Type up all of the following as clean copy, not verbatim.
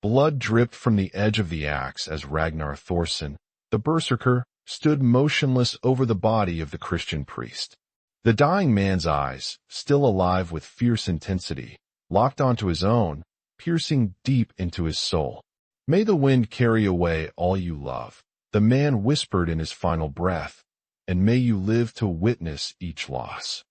Blood dripped from the edge of the axe as Ragnar Thorsson, the berserker, stood motionless over the body of the Christian priest. The dying man's eyes, still alive with fierce intensity, locked onto his own, piercing deep into his soul. "May the wind carry away all you love," the man whispered in his final breath, "and may you live to witness each loss."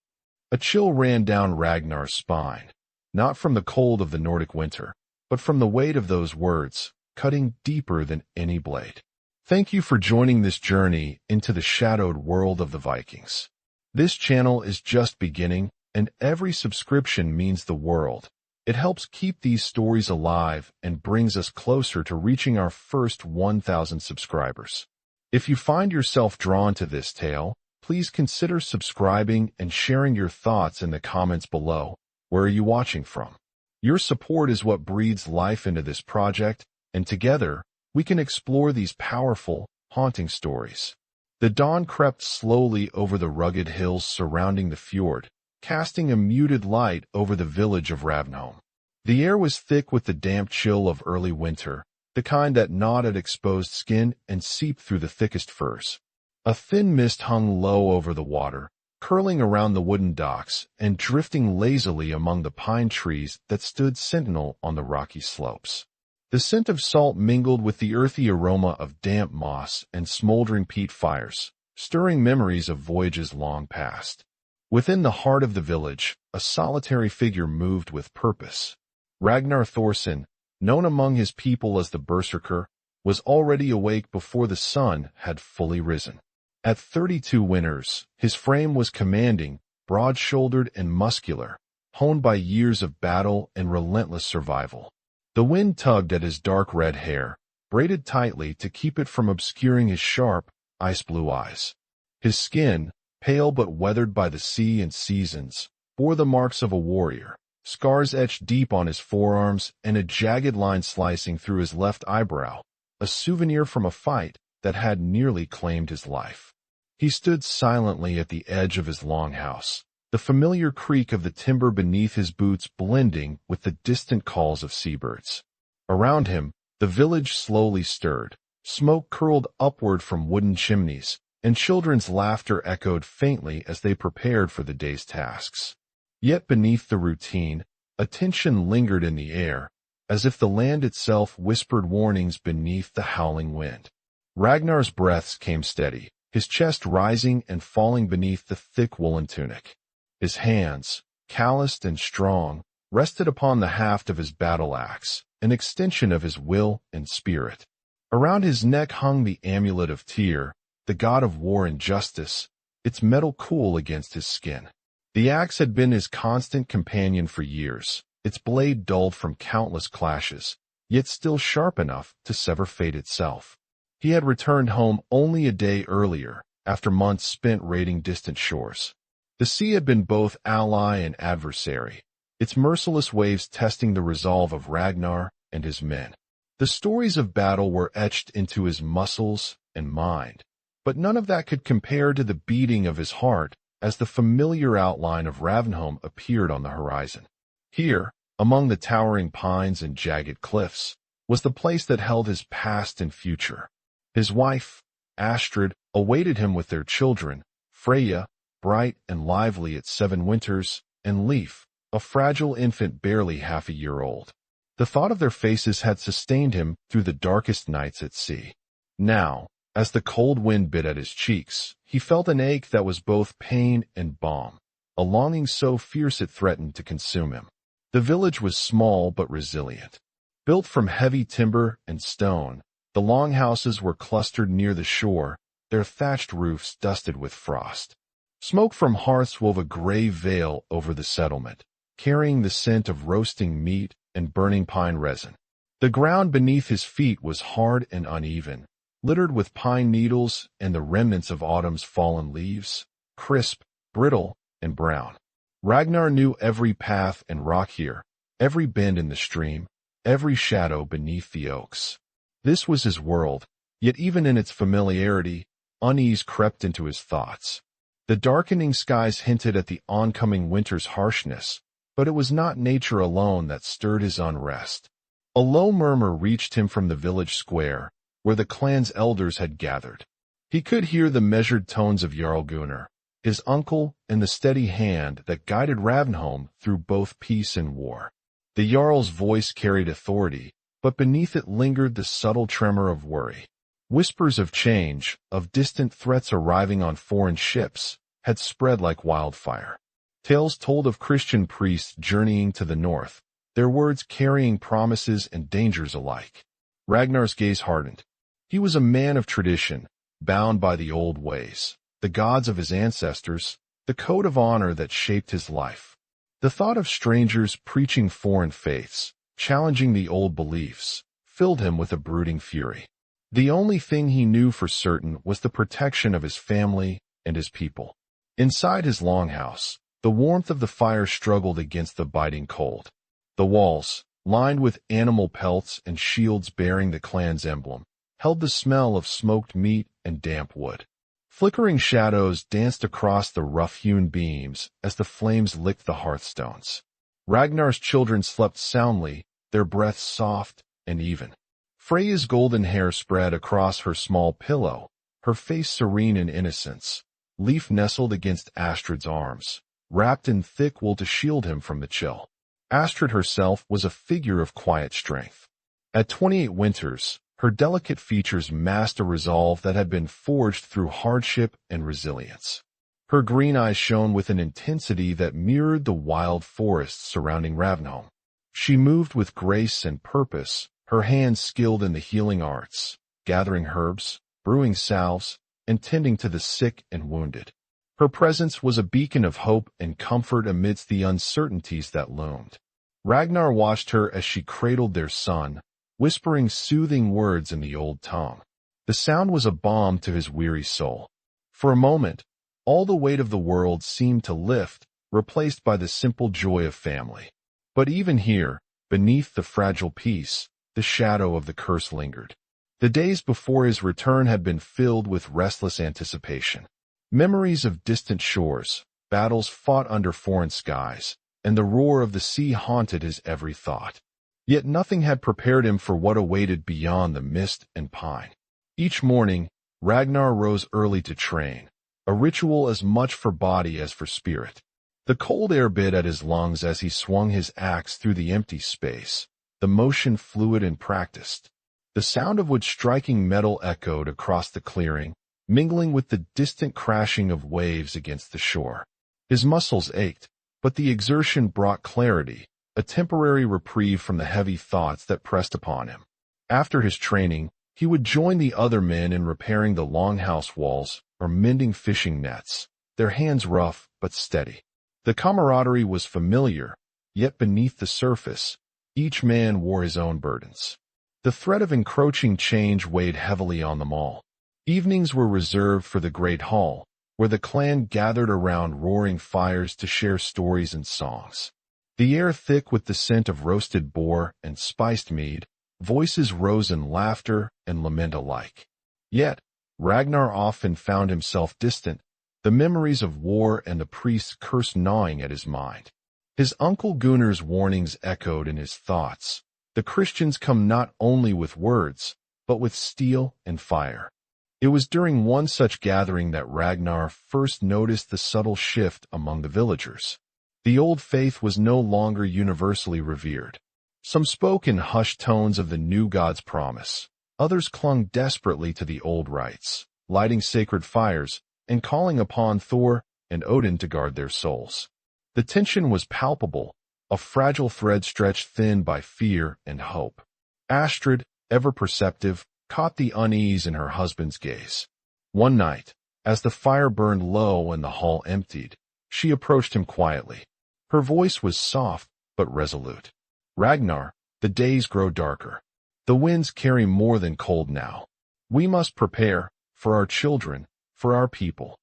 A chill ran down Ragnar's spine, not from the cold of the Nordic winter, but from the weight of those words, cutting deeper than any blade. Thank you for joining this journey into the shadowed world of the Vikings. This channel is just beginning, and every subscription means the world. It helps keep these stories alive and brings us closer to reaching our first 1,000 subscribers. If you find yourself drawn to this tale, please consider subscribing and sharing your thoughts in the comments below. Where are you watching from? Your support is what breathes life into this project, and together, we can explore these powerful, haunting stories. The dawn crept slowly over the rugged hills surrounding the fjord, casting a muted light over the village of Ravnholm. The air was thick with the damp chill of early winter, the kind that gnawed at exposed skin and seeped through the thickest furs. A thin mist hung low over the water, curling around the wooden docks and drifting lazily among the pine trees that stood sentinel on the rocky slopes. The scent of salt mingled with the earthy aroma of damp moss and smoldering peat fires, stirring memories of voyages long past. Within the heart of the village, a solitary figure moved with purpose. Ragnar Thorsson, known among his people as the berserker, was already awake before the sun had fully risen. At 32 winters, his frame was commanding, broad-shouldered and muscular, honed by years of battle and relentless survival. The wind tugged at his dark red hair, braided tightly to keep it from obscuring his sharp, ice-blue eyes. His skin, pale but weathered by the sea and seasons, bore the marks of a warrior, scars etched deep on his forearms and a jagged line slicing through his left eyebrow, a souvenir from a fight that had nearly claimed his life. He stood silently at the edge of his longhouse, the familiar creak of the timber beneath his boots blending with the distant calls of seabirds. Around him, the village slowly stirred, smoke curled upward from wooden chimneys, and children's laughter echoed faintly as they prepared for the day's tasks. Yet beneath the routine, a tension lingered in the air, as if the land itself whispered warnings beneath the howling wind. Ragnar's breaths came steady, his chest rising and falling beneath the thick woolen tunic. His hands, calloused and strong, rested upon the haft of his battle axe, an extension of his will and spirit. Around his neck hung the amulet of Tyr, the god of war and justice, its metal cool against his skin. The axe had been his constant companion for years, its blade dulled from countless clashes, yet still sharp enough to sever fate itself. He had returned home only a day earlier, after months spent raiding distant shores. The sea had been both ally and adversary, its merciless waves testing the resolve of Ragnar and his men. The stories of battle were etched into his muscles and mind, but none of that could compare to the beating of his heart as the familiar outline of Ravnholm appeared on the horizon. Here, among the towering pines and jagged cliffs, was the place that held his past and future. His wife, Astrid, awaited him with their children, Freyja, bright and lively at 7 winters, and Leif, a fragile infant barely half a year old. The thought of their faces had sustained him through the darkest nights at sea. Now, as the cold wind bit at his cheeks, he felt an ache that was both pain and balm, a longing so fierce it threatened to consume him. The village was small but resilient. Built from heavy timber and stone, the longhouses were clustered near the shore, their thatched roofs dusted with frost. Smoke from hearths wove a gray veil over the settlement, carrying the scent of roasting meat and burning pine resin. The ground beneath his feet was hard and uneven, littered with pine needles and the remnants of autumn's fallen leaves, crisp, brittle, and brown. Ragnar knew every path and rock here, every bend in the stream, every shadow beneath the oaks. This was his world, yet even in its familiarity, unease crept into his thoughts. The darkening skies hinted at the oncoming winter's harshness, but it was not nature alone that stirred his unrest. A low murmur reached him from the village square, where the clan's elders had gathered. He could hear the measured tones of Jarl Gunnar, his uncle, and the steady hand that guided Ravnholm through both peace and war. The Jarl's voice carried authority, but beneath it lingered the subtle tremor of worry. Whispers of change, of distant threats arriving on foreign ships, had spread like wildfire. Tales told of Christian priests journeying to the north, their words carrying promises and dangers alike. Ragnar's gaze hardened. He was a man of tradition, bound by the old ways, the gods of his ancestors, the code of honor that shaped his life. The thought of strangers preaching foreign faiths, challenging the old beliefs, filled him with a brooding fury. The only thing he knew for certain was the protection of his family and his people. Inside his longhouse, the warmth of the fire struggled against the biting cold. The walls, lined with animal pelts and shields bearing the clan's emblem, held the smell of smoked meat and damp wood. Flickering shadows danced across the rough-hewn beams as the flames licked the hearthstones. Ragnar's children slept soundly, their breaths soft and even. Freya's golden hair spread across her small pillow, her face serene in innocence. Leif nestled against Astrid's arms, wrapped in thick wool to shield him from the chill. Astrid herself was a figure of quiet strength. At 28 winters, her delicate features masked a resolve that had been forged through hardship and resilience. Her green eyes shone with an intensity that mirrored the wild forests surrounding Ravnholm. She moved with grace and purpose, her hands skilled in the healing arts, gathering herbs, brewing salves, and tending to the sick and wounded. Her presence was a beacon of hope and comfort amidst the uncertainties that loomed. Ragnar watched her as she cradled their son, whispering soothing words in the old tongue. The sound was a balm to his weary soul. For a moment, all the weight of the world seemed to lift, replaced by the simple joy of family. But even here, beneath the fragile peace, the shadow of the curse lingered. The days before his return had been filled with restless anticipation. Memories of distant shores, battles fought under foreign skies, and the roar of the sea haunted his every thought. Yet nothing had prepared him for what awaited beyond the mist and pine. Each morning, Ragnar rose early to train, a ritual as much for body as for spirit. The cold air bit at his lungs as he swung his axe through the empty space, the motion fluid and practiced. The sound of wood striking metal echoed across the clearing, mingling with the distant crashing of waves against the shore. His muscles ached, but the exertion brought clarity, a temporary reprieve from the heavy thoughts that pressed upon him. After his training, he would join the other men in repairing the longhouse walls or mending fishing nets, their hands rough but steady. The camaraderie was familiar, yet beneath the surface, each man wore his own burdens. The threat of encroaching change weighed heavily on them all. Evenings were reserved for the great hall, where the clan gathered around roaring fires to share stories and songs. The air thick with the scent of roasted boar and spiced mead, voices rose in laughter and lament alike. Yet, Ragnar often found himself distant, the memories of war and the priest's curse gnawing at his mind. His uncle Gunnar's warnings echoed in his thoughts. The Christians come not only with words, but with steel and fire. It was during one such gathering that Ragnar first noticed the subtle shift among the villagers. The old faith was no longer universally revered. Some spoke in hushed tones of the new God's promise. Others clung desperately to the old rites, lighting sacred fires and calling upon Thor and Odin to guard their souls. The tension was palpable, a fragile thread stretched thin by fear and hope. Astrid, ever perceptive, caught the unease in her husband's gaze. One night, as the fire burned low and the hall emptied, she approached him quietly. Her voice was soft but resolute. "Ragnar, the days grow darker. The winds carry more than cold now. We must prepare, for our children, for our people."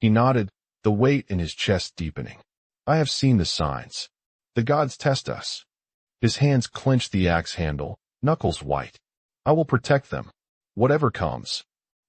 He nodded, the weight in his chest deepening. "I have seen the signs. The gods test us." His hands clenched the axe handle, knuckles white. "I will protect them, whatever comes."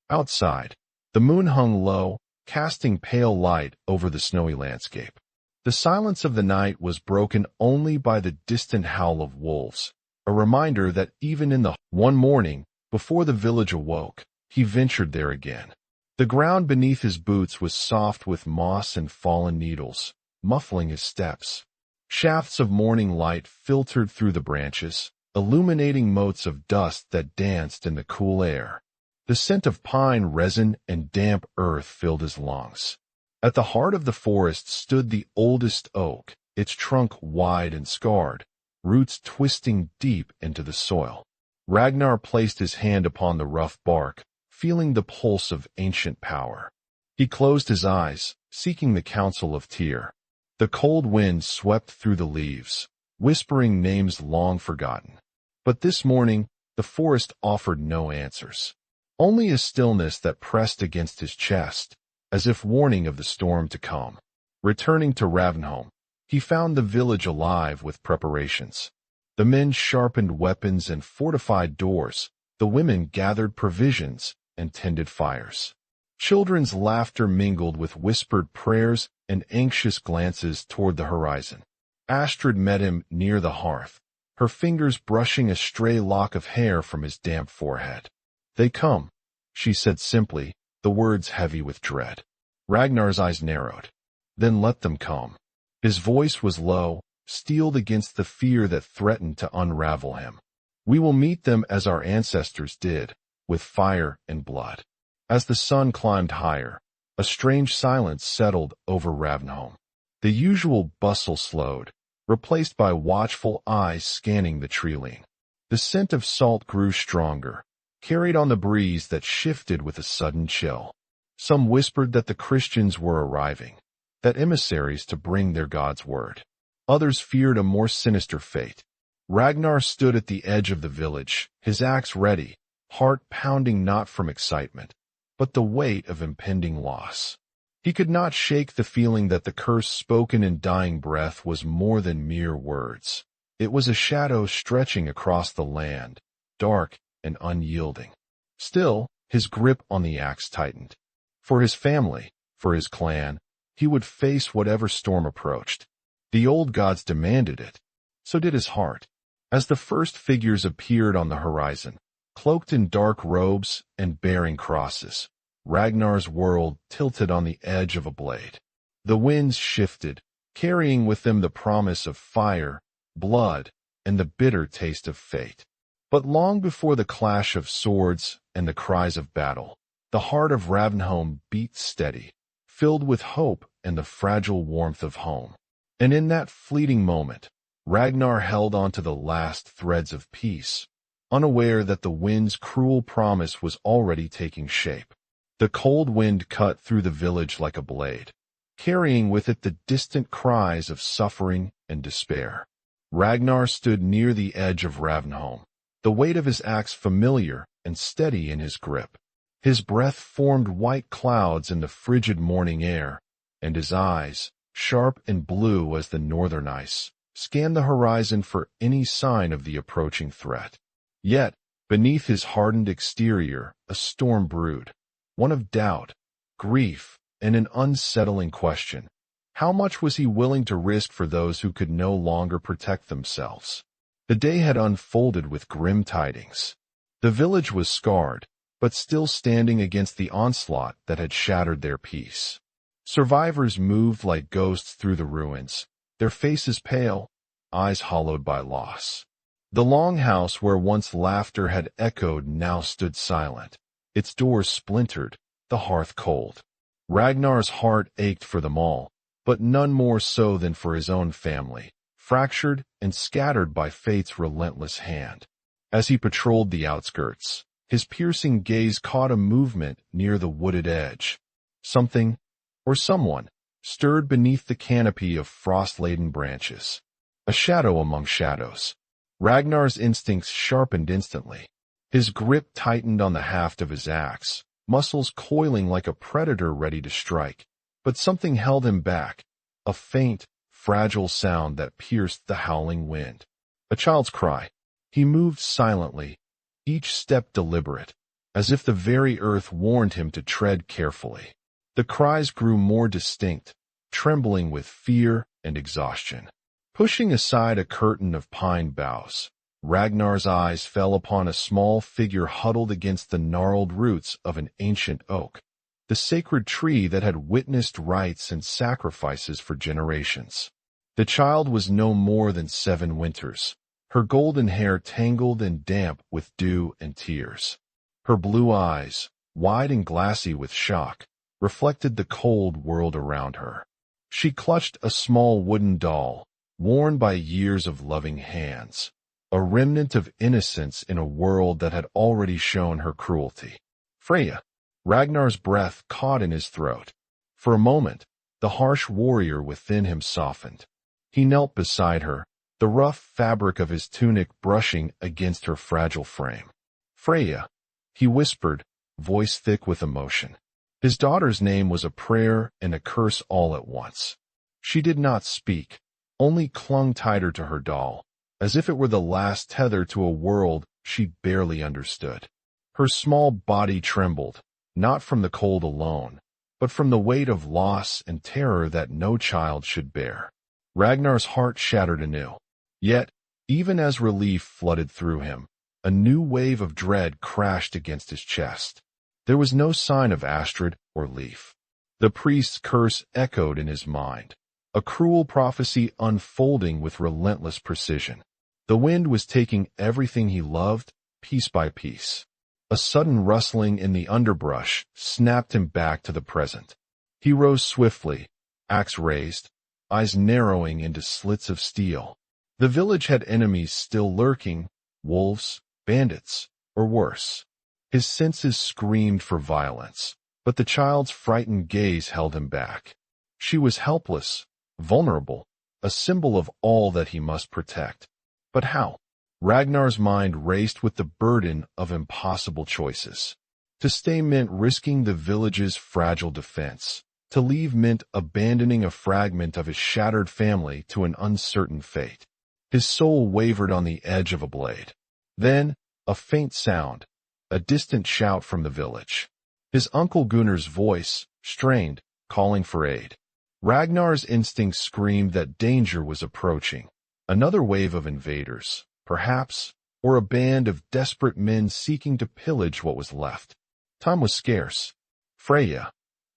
Outside, the moon hung low, casting pale light over the snowy landscape. The silence of the night was broken only by the distant howl of wolves, a reminder that even in the one morning, before the village awoke, he ventured there again. The ground beneath his boots was soft with moss and fallen needles, muffling his steps. Shafts of morning light filtered through the branches, illuminating motes of dust that danced in the cool air. The scent of pine resin and damp earth filled his lungs. At the heart of the forest stood the oldest oak, its trunk wide and scarred, roots twisting deep into the soil. Ragnar placed his hand upon the rough bark, feeling the pulse of ancient power. He closed his eyes, seeking the counsel of Tyr. The cold wind swept through the leaves, whispering names long forgotten. But this morning, the forest offered no answers. Only a stillness that pressed against his chest, as if warning of the storm to come. Returning to Ravnholm, he found the village alive with preparations. The men sharpened weapons and fortified doors. The women gathered provisions and tended fires. Children's laughter mingled with whispered prayers and anxious glances toward the horizon. Astrid met him near the hearth, her fingers brushing a stray lock of hair from his damp forehead. "They come," she said simply, the words heavy with dread. Ragnar's eyes narrowed. "Then let them come." His voice was low, steeled against the fear that threatened to unravel him. "We will meet them as our ancestors did, with fire and blood." As the sun climbed higher, a strange silence settled over Ravnholm. The usual bustle slowed, replaced by watchful eyes scanning the treeline. The scent of salt grew stronger, carried on the breeze that shifted with a sudden chill. Some whispered that the Christians were arriving, that emissaries to bring their God's word. Others feared a more sinister fate. Ragnar stood at the edge of the village, his axe ready, heart pounding not from excitement, but the weight of impending loss. He could not shake the feeling that the curse spoken in dying breath was more than mere words. It was a shadow stretching across the land, dark and unyielding. Still, his grip on the axe tightened. For his family, for his clan, he would face whatever storm approached. The old gods demanded it. So did his heart. As the first figures appeared on the horizon, cloaked in dark robes and bearing crosses, Ragnar's world tilted on the edge of a blade. The winds shifted, carrying with them the promise of fire, blood, and the bitter taste of fate. But long before the clash of swords and the cries of battle, the heart of Ravnholm beat steady, filled with hope and the fragile warmth of home. And in that fleeting moment, Ragnar held on to the last threads of peace, unaware that the wind's cruel promise was already taking shape. The cold wind cut through the village like a blade, carrying with it the distant cries of suffering and despair. Ragnar stood near the edge of Ravnholm, the weight of his axe familiar and steady in his grip. His breath formed white clouds in the frigid morning air, and his eyes, sharp and blue as the northern ice, scanned the horizon for any sign of the approaching threat. Yet, beneath his hardened exterior, a storm brewed, one of doubt, grief, and an unsettling question. How much was he willing to risk for those who could no longer protect themselves? The day had unfolded with grim tidings. The village was scarred, but still standing against the onslaught that had shattered their peace. Survivors moved like ghosts through the ruins, their faces pale, eyes hollowed by loss. The longhouse where once laughter had echoed now stood silent, its doors splintered, the hearth cold. Ragnar's heart ached for them all, but none more so than for his own family, fractured and scattered by fate's relentless hand. As he patrolled the outskirts, his piercing gaze caught a movement near the wooded edge. Something, or someone, stirred beneath the canopy of frost-laden branches. A shadow among shadows. Ragnar's instincts sharpened instantly. His grip tightened on the haft of his axe, muscles coiling like a predator ready to strike. But something held him back, a faint, fragile sound that pierced the howling wind. A child's cry. He moved silently, each step deliberate, as if the very earth warned him to tread carefully. The cries grew more distinct, trembling with fear and exhaustion. Pushing aside a curtain of pine boughs, Ragnar's eyes fell upon a small figure huddled against the gnarled roots of an ancient oak, the sacred tree that had witnessed rites and sacrifices for generations. The child was no more than 7 winters, her golden hair tangled and damp with dew and tears. Her blue eyes, wide and glassy with shock, reflected the cold world around her. She clutched a small wooden doll, worn by years of loving hands, a remnant of innocence in a world that had already shown her cruelty. Freya. Ragnar's breath caught in his throat. For a moment, the harsh warrior within him softened. He knelt beside her, the rough fabric of his tunic brushing against her fragile frame. Freya, he whispered, voice thick with emotion. His daughter's name was a prayer and a curse all at once. She did not speak, only clung tighter to her doll, as if it were the last tether to a world she barely understood. Her small body trembled, not from the cold alone, but from the weight of loss and terror that no child should bear. Ragnar's heart shattered anew. Yet, even as relief flooded through him, a new wave of dread crashed against his chest. There was no sign of Astrid or Leif. The priest's curse echoed in his mind, a cruel prophecy unfolding with relentless precision. The wind was taking everything he loved, piece by piece. A sudden rustling in the underbrush snapped him back to the present. He rose swiftly, axe raised, eyes narrowing into slits of steel. The village had enemies still lurking, wolves, bandits, or worse. His senses screamed for violence, but the child's frightened gaze held him back. She was helpless, vulnerable, a symbol of all that he must protect. But how? Ragnar's mind raced with the burden of impossible choices. To stay meant risking the village's fragile defense. To leave meant abandoning a fragment of his shattered family to an uncertain fate. His soul wavered on the edge of a blade. Then, a faint sound, a distant shout from the village. His uncle Gunnar's voice, strained, calling for aid. Ragnar's instinct screamed that danger was approaching. Another wave of invaders, perhaps, or a band of desperate men seeking to pillage what was left. Time was scarce. Freya,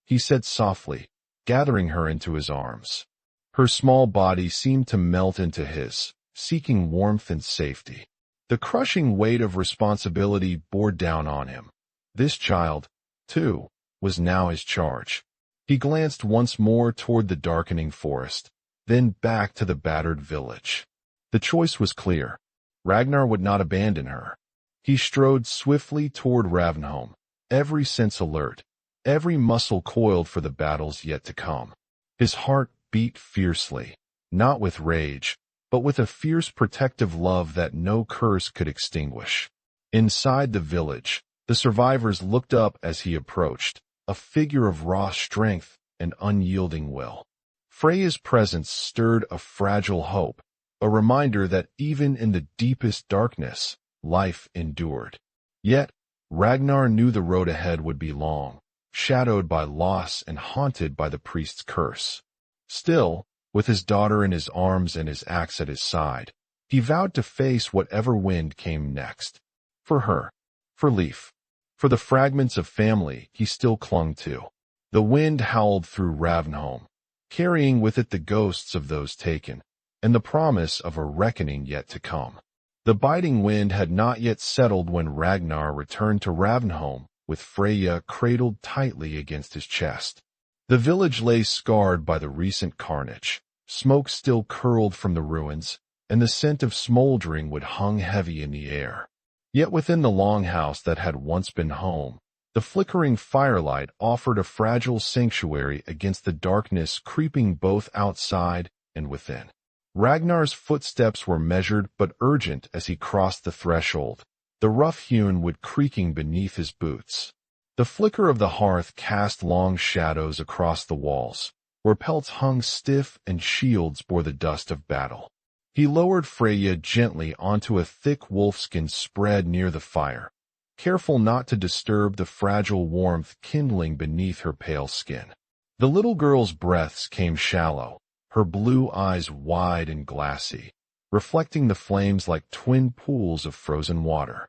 he said softly, gathering her into his arms. Her small body seemed to melt into his, seeking warmth and safety. The crushing weight of responsibility bore down on him. This child, too, was now his charge. He glanced once more toward the darkening forest, then back to the battered village. The choice was clear. Ragnar would not abandon her. He strode swiftly toward Ravnholm, every sense alert, every muscle coiled for the battles yet to come. His heart beat fiercely, not with rage, but with a fierce protective love that no curse could extinguish. Inside the village, the survivors looked up as he approached, a figure of raw strength and unyielding will. Freya's presence stirred a fragile hope, a reminder that even in the deepest darkness, life endured. Yet, Ragnar knew the road ahead would be long, shadowed by loss and haunted by the priest's curse. Still, with his daughter in his arms and his axe at his side, he vowed to face whatever wind came next. For her, for Leif, for the fragments of family he still clung to. The wind howled through Ravnholm, carrying with it the ghosts of those taken, and the promise of a reckoning yet to come. The biting wind had not yet settled when Ragnar returned to Ravnholm, with Freya cradled tightly against his chest. The village lay scarred by the recent carnage. Smoke still curled from the ruins, and the scent of smoldering wood hung heavy in the air. Yet within the longhouse that had once been home, the flickering firelight offered a fragile sanctuary against the darkness creeping both outside and within. Ragnar's footsteps were measured but urgent as he crossed the threshold, the rough-hewn wood creaking beneath his boots. The flicker of the hearth cast long shadows across the walls, where pelts hung stiff and shields bore the dust of battle. He lowered Freya gently onto a thick wolfskin spread near the fire, careful not to disturb the fragile warmth kindling beneath her pale skin. The little girl's breaths came shallow, her blue eyes wide and glassy. reflecting the flames like twin pools of frozen water.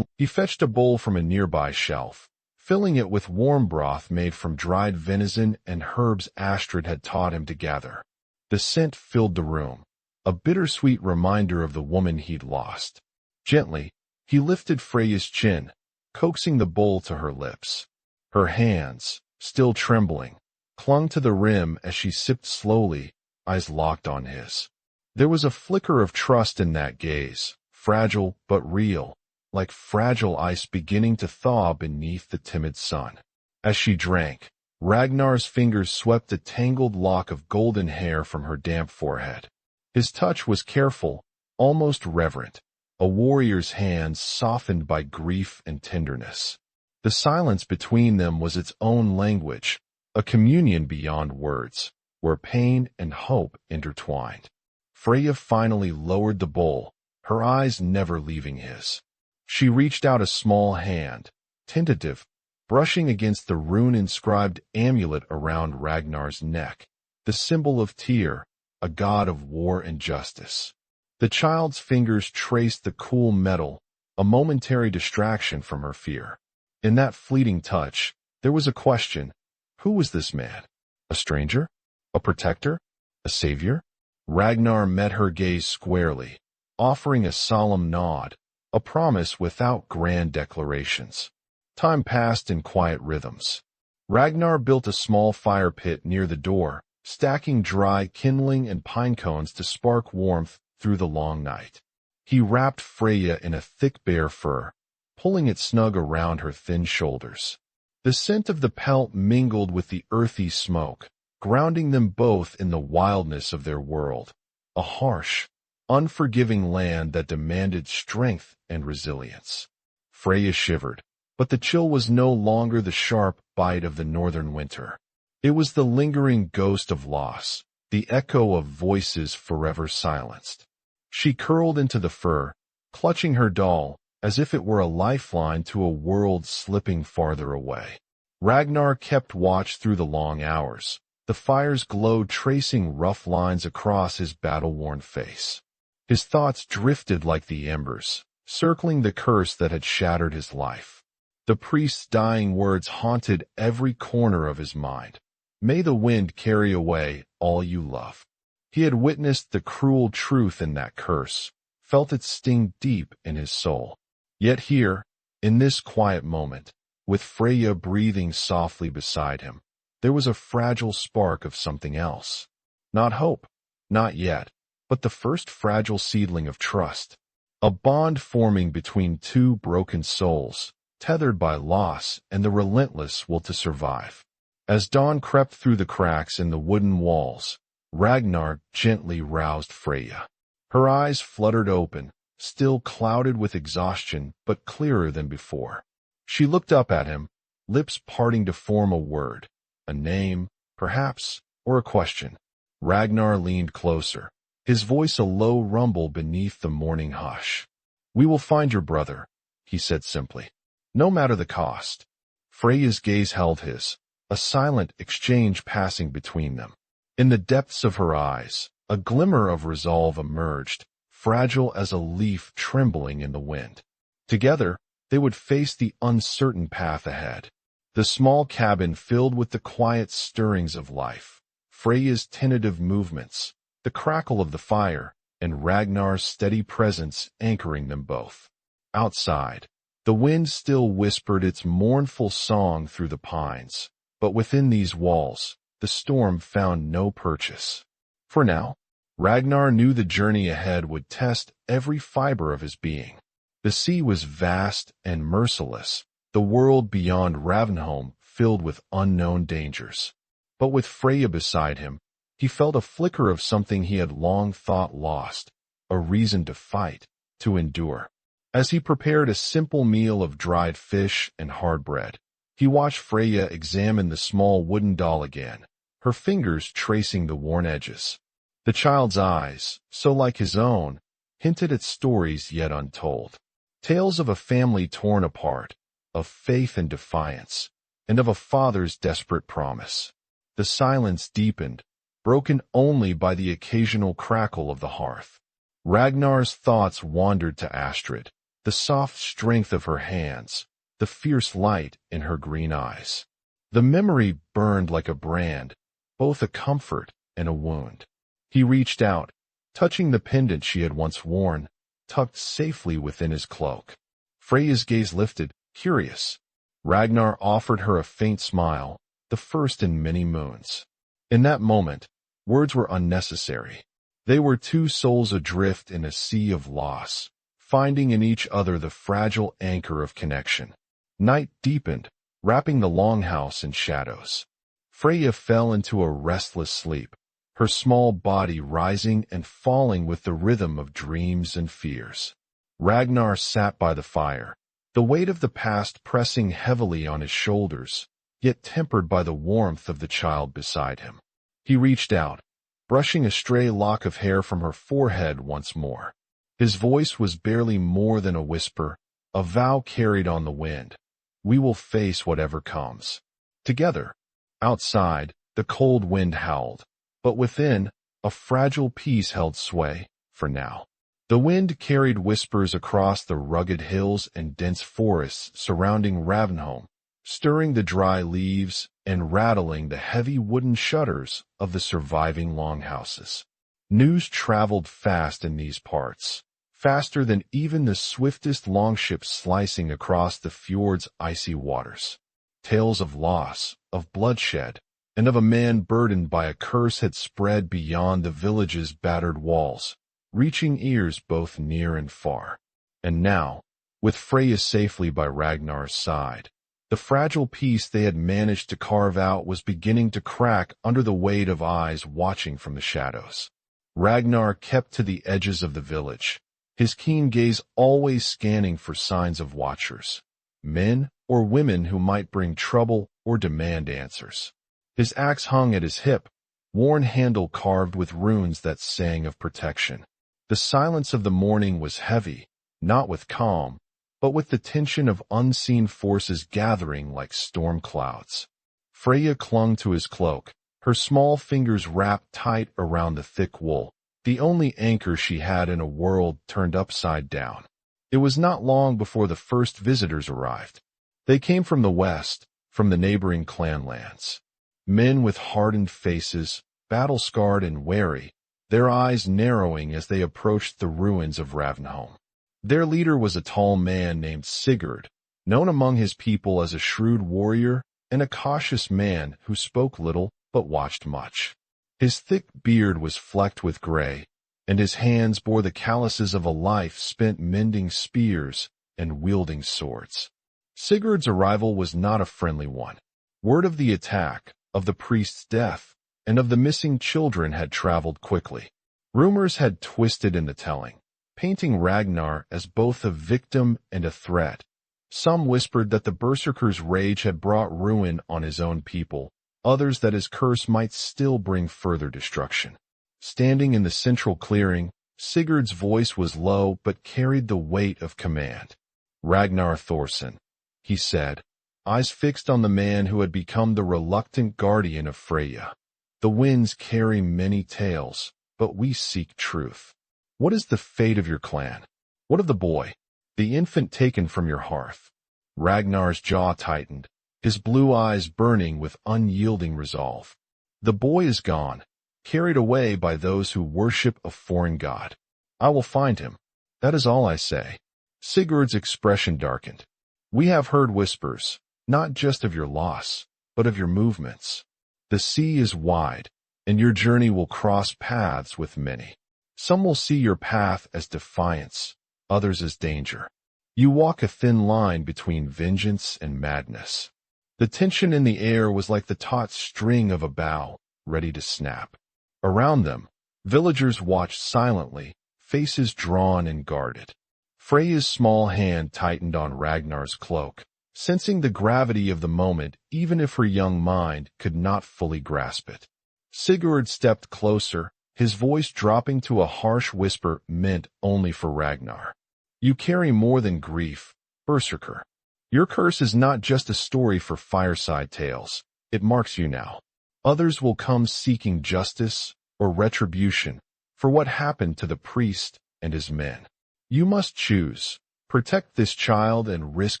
He fetched a bowl from a nearby shelf, filling it with warm broth made from dried venison and herbs Astrid had taught him to gather. The scent filled the room, a bittersweet reminder of the woman he'd lost. Gently, he lifted Freya's chin, coaxing the bowl to her lips. Her hands, still trembling, clung to the rim as she sipped slowly, eyes locked on his. There was a flicker of trust in that gaze, fragile but real, like fragile ice beginning to thaw beneath the timid sun. As she drank, Ragnar's fingers swept a tangled lock of golden hair from her damp forehead. His touch was careful, almost reverent, a warrior's hands softened by grief and tenderness. The silence between them was its own language, a communion beyond words, where pain and hope intertwined. Freya finally lowered the bowl, her eyes never leaving his. She reached out a small hand, tentative, brushing against the rune-inscribed amulet around Ragnar's neck, the symbol of Tyr, a god of war and justice. The child's fingers traced the cool metal, a momentary distraction from her fear. In that fleeting touch, there was a question. Who was this man? A stranger? A protector? A savior? Ragnar met her gaze squarely, offering a solemn nod, a promise without grand declarations. Time passed in quiet rhythms. Ragnar built a small fire pit near the door, stacking dry kindling and pine cones to spark warmth through the long night. He wrapped Freya in a thick bear fur, pulling it snug around her thin shoulders. The scent of the pelt mingled with the earthy smoke, grounding them both in the wildness of their world, a harsh, unforgiving land that demanded strength and resilience. Freya shivered, but the chill was no longer the sharp bite of the northern winter. It was the lingering ghost of loss, the echo of voices forever silenced. She curled into the fur, clutching her doll, as if it were a lifeline to a world slipping farther away. Ragnar kept watch through the long hours, the fire's glow tracing rough lines across his battle-worn face. His thoughts drifted like the embers, circling the curse that had shattered his life. The priest's dying words haunted every corner of his mind. May the wind carry away all you love. He had witnessed the cruel truth in that curse, felt its sting deep in his soul. Yet here, in this quiet moment, with Freya breathing softly beside him, there was a fragile spark of something else. Not hope, not yet, but the first fragile seedling of trust. A bond forming between two broken souls, tethered by loss and the relentless will to survive. As dawn crept through the cracks in the wooden walls, Ragnar gently roused Freya. Her eyes fluttered open, still clouded with exhaustion but clearer than before. She looked up at him, lips parting to form a word, a name, perhaps, or a question. Ragnar leaned closer, his voice a low rumble beneath the morning hush. "We will find your brother," he said simply. "No matter the cost." Freya's gaze held his, a silent exchange passing between them. In the depths of her eyes, a glimmer of resolve emerged, fragile as a leaf trembling in the wind. Together, they would face the uncertain path ahead. The small cabin filled with the quiet stirrings of life, Freya's tentative movements, the crackle of the fire, and Ragnar's steady presence anchoring them both. Outside, the wind still whispered its mournful song through the pines, but within these walls, the storm found no purchase. For now, Ragnar knew the journey ahead would test every fiber of his being. The sea was vast and merciless, the world beyond Ravenholm filled with unknown dangers. But with Freya beside him, he felt a flicker of something he had long thought lost, a reason to fight, to endure. As he prepared a simple meal of dried fish and hard bread, he watched Freya examine the small wooden doll again, her fingers tracing the worn edges. The child's eyes, so like his own, hinted at stories yet untold. Tales of a family torn apart, of faith and defiance, and of a father's desperate promise. The silence deepened, broken only by the occasional crackle of the hearth. Ragnar's thoughts wandered to Astrid, the soft strength of her hands, the fierce light in her green eyes. The memory burned like a brand, both a comfort and a wound. He reached out, touching the pendant she had once worn, tucked safely within his cloak. Freya's gaze lifted, curious. Ragnar offered her a faint smile, the first in many moons. In that moment, words were unnecessary. They were two souls adrift in a sea of loss, finding in each other the fragile anchor of connection. Night deepened, wrapping the longhouse in shadows. Freya fell into a restless sleep, her small body rising and falling with the rhythm of dreams and fears. Ragnar sat by the fire, the weight of the past pressing heavily on his shoulders, yet tempered by the warmth of the child beside him. He reached out, brushing a stray lock of hair from her forehead once more. His voice was barely more than a whisper, a vow carried on the wind. We will face whatever comes. Together. Outside, the cold wind howled, but within, a fragile peace held sway, for now. The wind carried whispers across the rugged hills and dense forests surrounding Ravnholm, stirring the dry leaves and rattling the heavy wooden shutters of the surviving longhouses. News traveled fast in these parts, faster than even the swiftest longship slicing across the fjord's icy waters. Tales of loss, of bloodshed, and of a man burdened by a curse had spread beyond the village's battered walls, reaching ears both near and far. And now, with Freya safely by Ragnar's side, the fragile peace they had managed to carve out was beginning to crack under the weight of eyes watching from the shadows. Ragnar kept to the edges of the village, his keen gaze always scanning for signs of watchers, men or women who might bring trouble or demand answers. His axe hung at his hip, worn handle carved with runes that sang of protection. The silence of the morning was heavy, not with calm, but with the tension of unseen forces gathering like storm clouds. Freya clung to his cloak, her small fingers wrapped tight around the thick wool, the only anchor she had in a world turned upside down. It was not long before the first visitors arrived. They came from the west, from the neighboring clanlands. Men with hardened faces, battle-scarred and wary, their eyes narrowing as they approached the ruins of Ravnholm. Their leader was a tall man named Sigurd, known among his people as a shrewd warrior and a cautious man who spoke little but watched much. His thick beard was flecked with gray, and his hands bore the calluses of a life spent mending spears and wielding swords. Sigurd's arrival was not a friendly one. Word of the attack, of the priest's death, and of the missing children had traveled quickly. Rumors had twisted in the telling, painting Ragnar as both a victim and a threat. Some whispered that the berserker's rage had brought ruin on his own people, others that his curse might still bring further destruction. Standing in the central clearing, Sigurd's voice was low but carried the weight of command. "Ragnar Thorsson," he said, eyes fixed on the man who had become the reluctant guardian of Freya. "The winds carry many tales, but we seek truth. What is the fate of your clan? What of the boy, the infant taken from your hearth?" Ragnar's jaw tightened, his blue eyes burning with unyielding resolve. "The boy is gone, carried away by those who worship a foreign god. I will find him. That is all I say." Sigurd's expression darkened. "We have heard whispers, not just of your loss, but of your movements. The sea is wide, and your journey will cross paths with many. Some will see your path as defiance, others as danger. You walk a thin line between vengeance and madness." The tension in the air was like the taut string of a bow, ready to snap. Around them, villagers watched silently, faces drawn and guarded. Freya's small hand tightened on Ragnar's cloak, sensing the gravity of the moment even if her young mind could not fully grasp it. Sigurd stepped closer, his voice dropping to a harsh whisper meant only for Ragnar. "You carry more than grief, berserker. Your curse is not just a story for fireside tales, it marks you now. Others will come seeking justice or retribution for what happened to the priest and his men. You must choose. Protect this child and risk.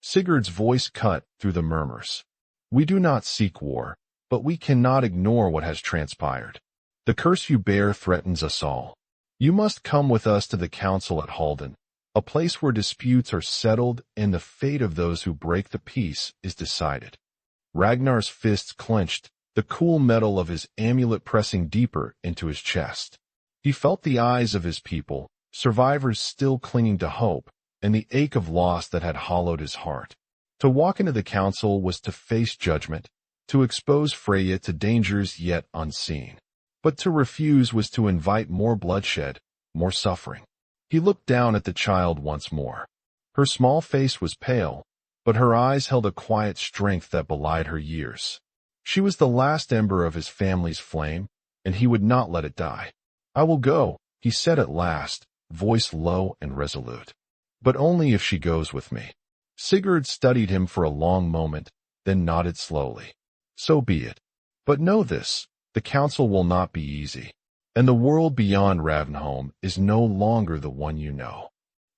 Sigurd's voice cut through the murmurs. We do not seek war, but we cannot ignore what has transpired. The curse you bear threatens us all. You must come with us to the council at Halden, a place where disputes are settled and the fate of those who break the peace is decided. Ragnar's fists clenched, the cool metal of his amulet pressing deeper into his chest. He felt the eyes of his people, survivors still clinging to hope, and the ache of loss that had hollowed his heart. To walk into the council was to face judgment, to expose Freya to dangers yet unseen. But to refuse was to invite more bloodshed, more suffering. He looked down at the child once more. Her small face was pale, but her eyes held a quiet strength that belied her years. She was the last ember of his family's flame, and he would not let it die. I will go, he said at last, voice low and resolute. But only if she goes with me. Sigurd studied him for a long moment, then nodded slowly. So be it. But know this, the council will not be easy, and the world beyond Ravnholm is no longer the one you know.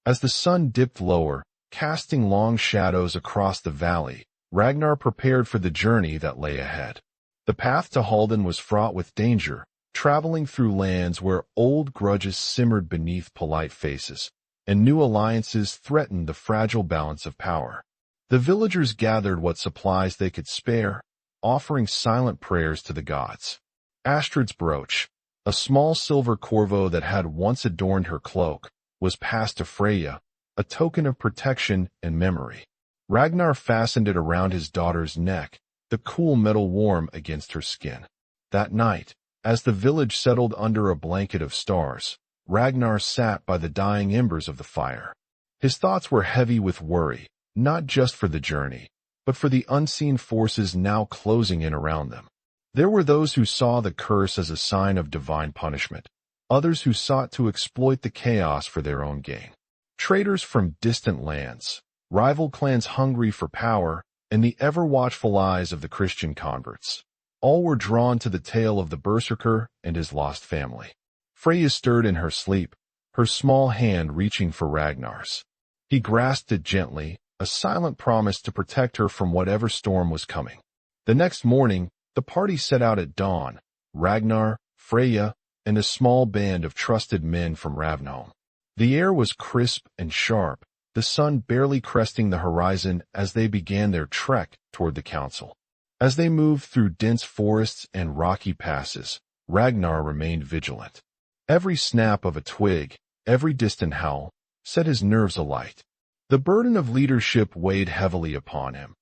As the sun dipped lower, casting long shadows across the valley, Ragnar prepared for the journey that lay ahead. The path to Halden was fraught with danger, traveling through lands where old grudges simmered beneath polite faces, and new alliances threatened the fragile balance of power. The villagers gathered what supplies they could spare, offering silent prayers to the gods. Astrid's brooch, a small silver corvo that had once adorned her cloak, was passed to Freya, a token of protection and memory. Ragnar fastened it around his daughter's neck, the cool metal warm against her skin. That night, as the village settled under a blanket of stars, Ragnar sat by the dying embers of the fire. His thoughts were heavy with worry, not just for the journey, but for the unseen forces now closing in around them. There were those who saw the curse as a sign of divine punishment, others who sought to exploit the chaos for their own gain. Traders from distant lands, rival clans hungry for power, and the ever-watchful eyes of the Christian converts. All were drawn to the tale of the berserker and his lost family. Freya stirred in her sleep, her small hand reaching for Ragnar's. He grasped it gently, a silent promise to protect her from whatever storm was coming. The next morning, the party set out at dawn, Ragnar, Freya, and a small band of trusted men from Ravnholm. The air was crisp and sharp, the sun barely cresting the horizon as they began their trek toward the council. As they moved through dense forests and rocky passes, Ragnar remained vigilant. Every snap of a twig, every distant howl, set his nerves alight. The burden of leadership weighed heavily upon him.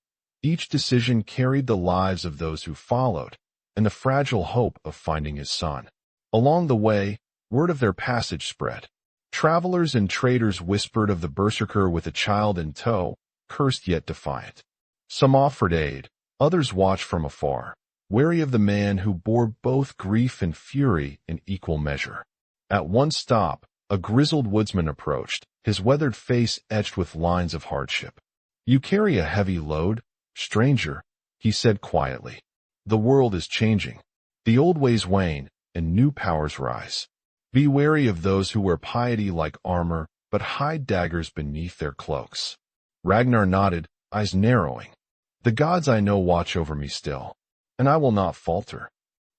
Each decision carried the lives of those who followed, and the fragile hope of finding his son. Along the way, word of their passage spread. Travelers and traders whispered of the berserker with a child in tow, cursed yet defiant. Some offered aid, others watched from afar, wary of the man who bore both grief and fury in equal measure. At one stop, a grizzled woodsman approached, his weathered face etched with lines of hardship. "You carry a heavy load, stranger," he said quietly. "The world is changing. The old ways wane, and new powers rise. Be wary of those who wear piety like armor, but hide daggers beneath their cloaks." Ragnar nodded, eyes narrowing. "The gods I know watch over me still, and I will not falter."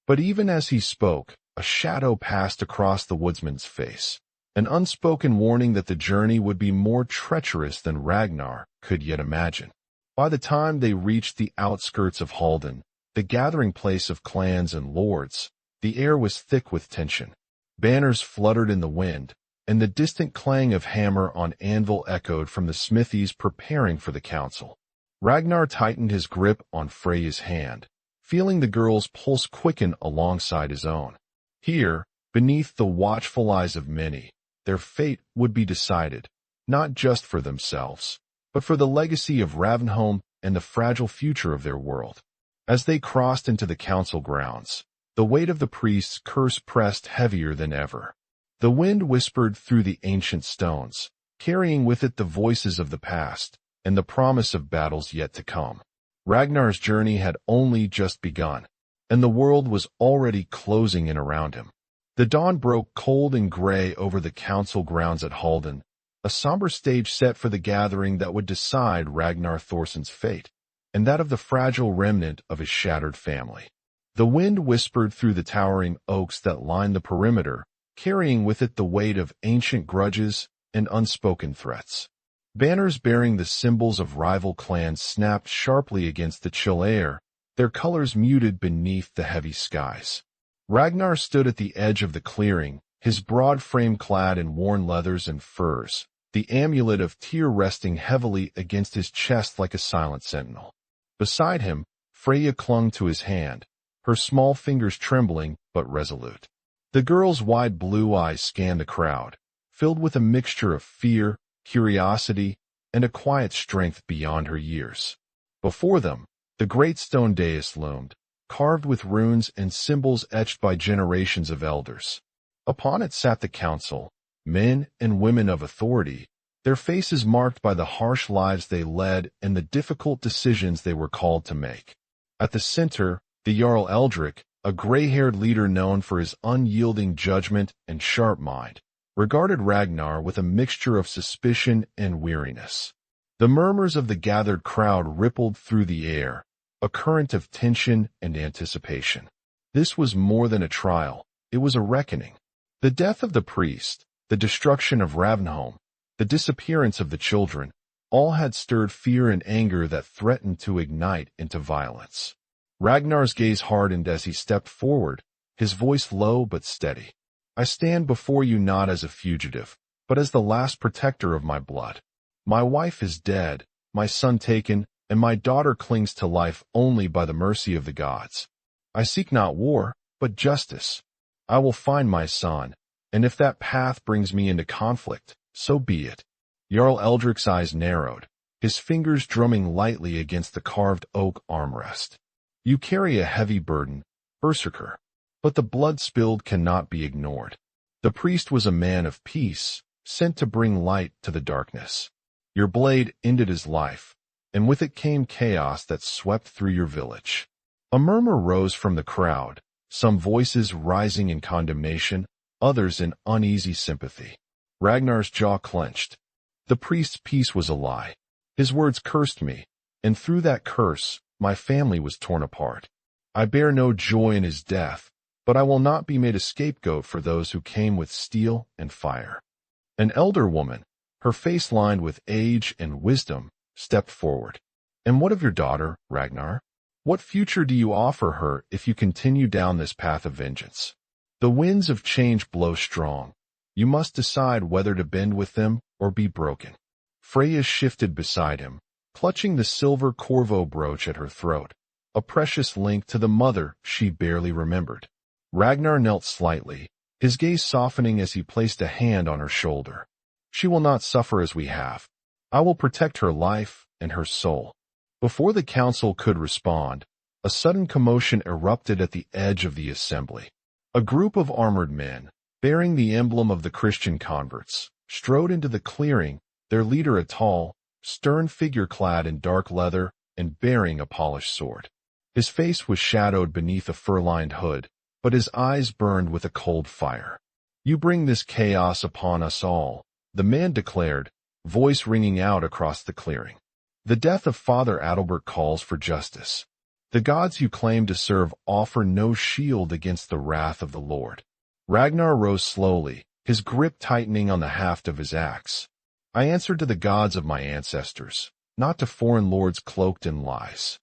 But even as he spoke, a shadow passed across the woodsman's face, an unspoken warning that the journey would be more treacherous than Ragnar could yet imagine. By the time they reached the outskirts of Halden, the gathering place of clans and lords, the air was thick with tension. Banners fluttered in the wind, and the distant clang of hammer on anvil echoed from the smithies preparing for the council. Ragnar tightened his grip on Freya's hand, feeling the girl's pulse quicken alongside his own. Here, beneath the watchful eyes of many, their fate would be decided, not just for themselves, but for the legacy of Ravnholm and the fragile future of their world. As they crossed into the council grounds, the weight of the priest's curse pressed heavier than ever. The wind whispered through the ancient stones, carrying with it the voices of the past and the promise of battles yet to come. Ragnar's journey had only just begun, and the world was already closing in around him. The dawn broke cold and gray over the council grounds at Halden, a somber stage set for the gathering that would decide Ragnar Thorsson's fate, and that of the fragile remnant of his shattered family. The wind whispered through the towering oaks that lined the perimeter, carrying with it the weight of ancient grudges and unspoken threats. Banners bearing the symbols of rival clans snapped sharply against the chill air, their colors muted beneath the heavy skies. Ragnar stood at the edge of the clearing, his broad frame clad in worn leathers and furs, the amulet of Tyr resting heavily against his chest like a silent sentinel. Beside him, Freya clung to his hand, her small fingers trembling but resolute. The girl's wide blue eyes scanned the crowd, filled with a mixture of fear, curiosity, and a quiet strength beyond her years. Before them, the great stone dais loomed, carved with runes and symbols etched by generations of elders. Upon it sat the council, men and women of authority, their faces marked by the harsh lives they led and the difficult decisions they were called to make. At the center, the Jarl Eldrick, a gray-haired leader known for his unyielding judgment and sharp mind, regarded Ragnar with a mixture of suspicion and weariness. The murmurs of the gathered crowd rippled through the air, a current of tension and anticipation. This was more than a trial, it was a reckoning. The death of the priest, the destruction of Ravnholm, the disappearance of the children, all had stirred fear and anger that threatened to ignite into violence. Ragnar's gaze hardened as he stepped forward, his voice low but steady. I stand before you not as a fugitive, but as the last protector of my blood. My wife is dead, my son taken, and my daughter clings to life only by the mercy of the gods. I seek not war, but justice. I will find my son, and if that path brings me into conflict, so be it. Jarl Eldrick's eyes narrowed, his fingers drumming lightly against the carved oak armrest. You carry a heavy burden, berserker, but the blood spilled cannot be ignored. The priest was a man of peace, sent to bring light to the darkness. Your blade ended his life, and with it came chaos that swept through your village. A murmur rose from the crowd, some voices rising in condemnation, others in uneasy sympathy. Ragnar's jaw clenched. The priest's peace was a lie. His words cursed me, and through that curse, my family was torn apart. I bear no joy in his death, but I will not be made a scapegoat for those who came with steel and fire. An elder woman, her face lined with age and wisdom, stepped forward. And what of your daughter, Ragnar? What future do you offer her if you continue down this path of vengeance? The winds of change blow strong. You must decide whether to bend with them or be broken. Freya shifted beside him, clutching the silver Corvo brooch at her throat, a precious link to the mother she barely remembered. Ragnar knelt slightly, his gaze softening as he placed a hand on her shoulder. She will not suffer as we have. I will protect her life and her soul. Before the council could respond, a sudden commotion erupted at the edge of the assembly. A group of armored men, bearing the emblem of the Christian converts, strode into the clearing, their leader a tall, stern figure clad in dark leather and bearing a polished sword. His face was shadowed beneath a fur-lined hood, but his eyes burned with a cold fire. You bring this chaos upon us all, the man declared, voice ringing out across the clearing. The death of Father Adalbert calls for justice. The gods you claim to serve offer no shield against the wrath of the Lord. Ragnar rose slowly, his grip tightening on the haft of his axe. I answer to the gods of my ancestors, not to foreign lords cloaked in lies.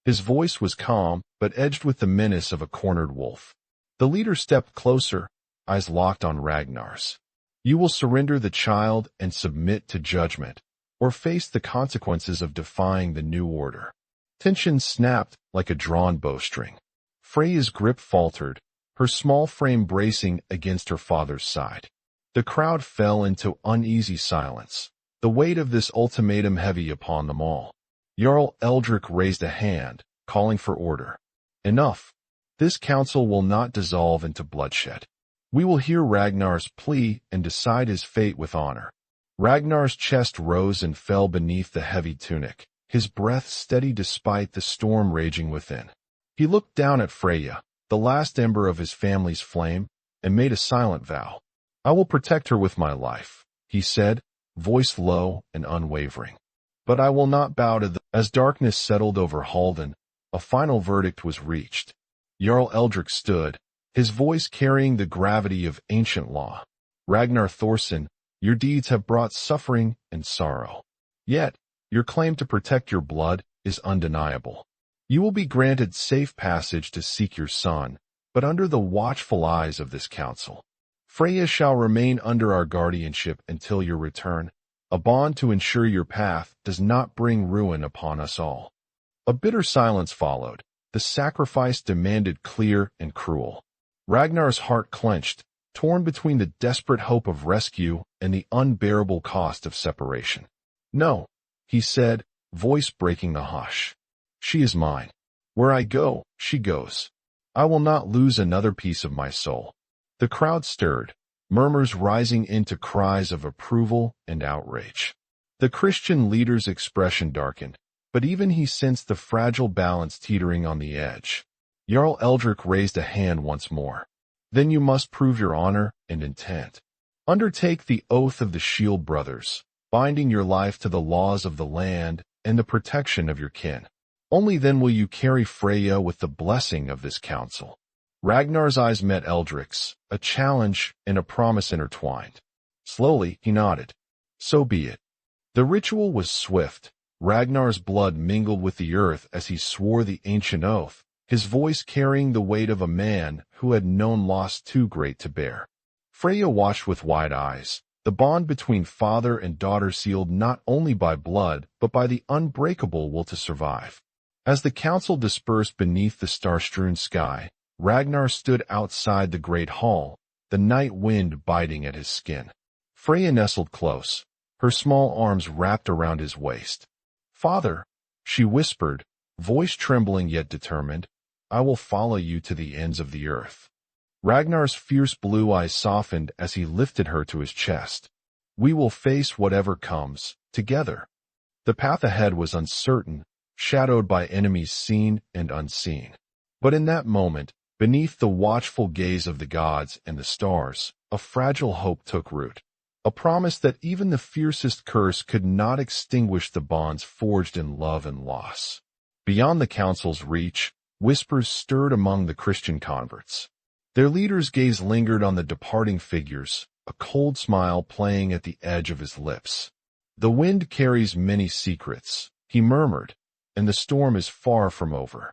His voice was calm, but edged with the menace of a cornered wolf. The leader stepped closer, eyes locked on Ragnar's. You will surrender the child and submit to judgment, or face the consequences of defying the new order. Tension snapped like a drawn bowstring. Freya's grip faltered, her small frame bracing against her father's side. The crowd fell into uneasy silence, the weight of this ultimatum heavy upon them all. Jarl Eldrick raised a hand, calling for order. Enough. This council will not dissolve into bloodshed. We will hear Ragnar's plea and decide his fate with honor. Ragnar's chest rose and fell beneath the heavy tunic, his breath steady despite the storm raging within. He looked down at Freya, the last ember of his family's flame, and made a silent vow. "I will protect her with my life," he said, voice low and unwavering. "But I will not bow to the—" As darkness settled over Halden, a final verdict was reached. Jarl Eldrick stood, his voice carrying the gravity of ancient law. "Ragnar Thorsson, your deeds have brought suffering and sorrow. Yet, your claim to protect your blood is undeniable. You will be granted safe passage to seek your son, but under the watchful eyes of this council. Freya shall remain under our guardianship until your return, a bond to ensure your path does not bring ruin upon us all." A bitter silence followed. The sacrifice demanded clear and cruel. Ragnar's heart clenched, torn between the desperate hope of rescue and the unbearable cost of separation. "No," he said, voice breaking the hush. "She is mine. Where I go, she goes. I will not lose another piece of my soul." The crowd stirred, murmurs rising into cries of approval and outrage. The Christian leader's expression darkened, but even he sensed the fragile balance teetering on the edge. Jarl Eldrick raised a hand once more. "Then you must prove your honor and intent. Undertake the oath of the Shield Brothers, binding your life to the laws of the land and the protection of your kin. Only then will you carry Freya with the blessing of this council." Ragnar's eyes met Eldrick's, a challenge and a promise intertwined. Slowly, he nodded. "So be it." The ritual was swift. Ragnar's blood mingled with the earth as he swore the ancient oath, his voice carrying the weight of a man who had known loss too great to bear. Freya watched with wide eyes, the bond between father and daughter sealed not only by blood but by the unbreakable will to survive. As the council dispersed beneath the star-strewn sky, Ragnar stood outside the great hall, the night wind biting at his skin. Freya nestled close, her small arms wrapped around his waist. "Father," she whispered, voice trembling yet determined, "I will follow you to the ends of the earth." Ragnar's fierce blue eyes softened as he lifted her to his chest. "We will face whatever comes, together." The path ahead was uncertain, shadowed by enemies seen and unseen. But in that moment, beneath the watchful gaze of the gods and the stars, a fragile hope took root. A promise that even the fiercest curse could not extinguish the bonds forged in love and loss. Beyond the council's reach, whispers stirred among the Christian converts. Their leader's gaze lingered on the departing figures, a cold smile playing at the edge of his lips. "The wind carries many secrets," he murmured, "and the storm is far from over."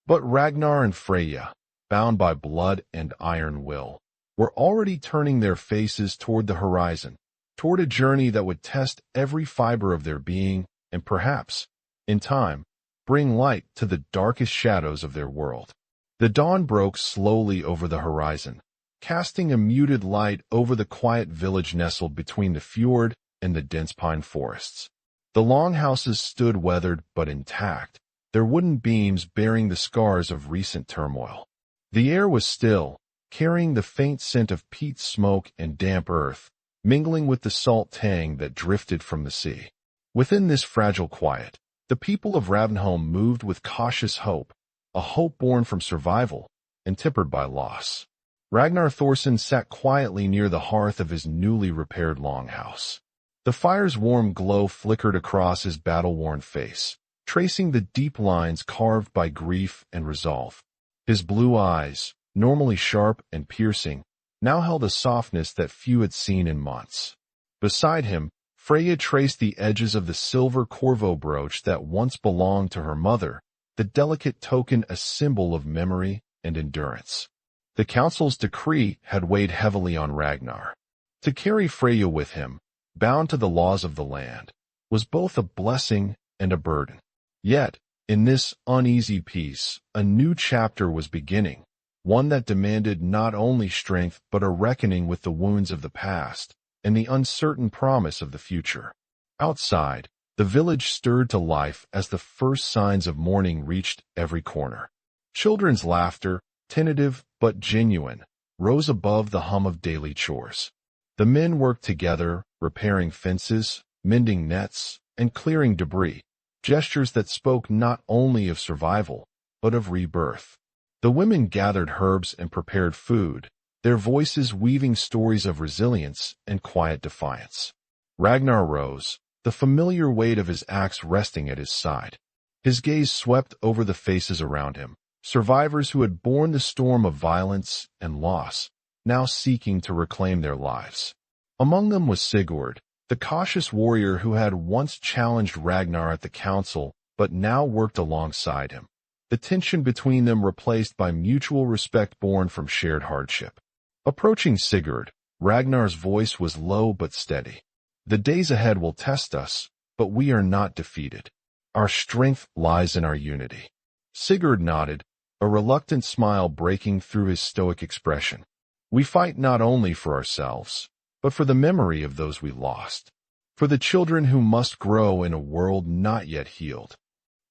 But Ragnar and Freya, bound by blood and iron will, were already turning their faces toward the horizon, toward a journey that would test every fiber of their being and perhaps, in time, bring light to the darkest shadows of their world. The dawn broke slowly over the horizon, casting a muted light over the quiet village nestled between the fjord and the dense pine forests. The longhouses stood weathered but intact, their wooden beams bearing the scars of recent turmoil. The air was still, carrying the faint scent of peat smoke and damp earth, mingling with the salt tang that drifted from the sea. Within this fragile quiet, the people of Ravenholm moved with cautious hope, a hope born from survival and tempered by loss. Ragnar Thorsson sat quietly near the hearth of his newly repaired longhouse. The fire's warm glow flickered across his battle-worn face, tracing the deep lines carved by grief and resolve. His blue eyes, normally sharp and piercing, now held a softness that few had seen in months. Beside him, Freya traced the edges of the silver Corvo brooch that once belonged to her mother, the delicate token a symbol of memory and endurance. The council's decree had weighed heavily on Ragnar. To carry Freya with him, bound to the laws of the land, was both a blessing and a burden. Yet, in this uneasy peace, a new chapter was beginning, one that demanded not only strength but a reckoning with the wounds of the past and the uncertain promise of the future. Outside, the village stirred to life as the first signs of morning reached every corner. Children's laughter, tentative but genuine, rose above the hum of daily chores. The men worked together, repairing fences, mending nets, and clearing debris, gestures that spoke not only of survival, but of rebirth. The women gathered herbs and prepared food, their voices weaving stories of resilience and quiet defiance. Ragnar rose, the familiar weight of his axe resting at his side. His gaze swept over the faces around him, survivors who had borne the storm of violence and loss, now seeking to reclaim their lives. Among them was Sigurd, the cautious warrior who had once challenged Ragnar at the council but now worked alongside him, the tension between them replaced by mutual respect born from shared hardship. Approaching Sigurd, Ragnar's voice was low but steady. "The days ahead will test us, but we are not defeated. Our strength lies in our unity." Sigurd nodded, a reluctant smile breaking through his stoic expression. "We fight not only for ourselves, but for the memory of those we lost, for the children who must grow in a world not yet healed."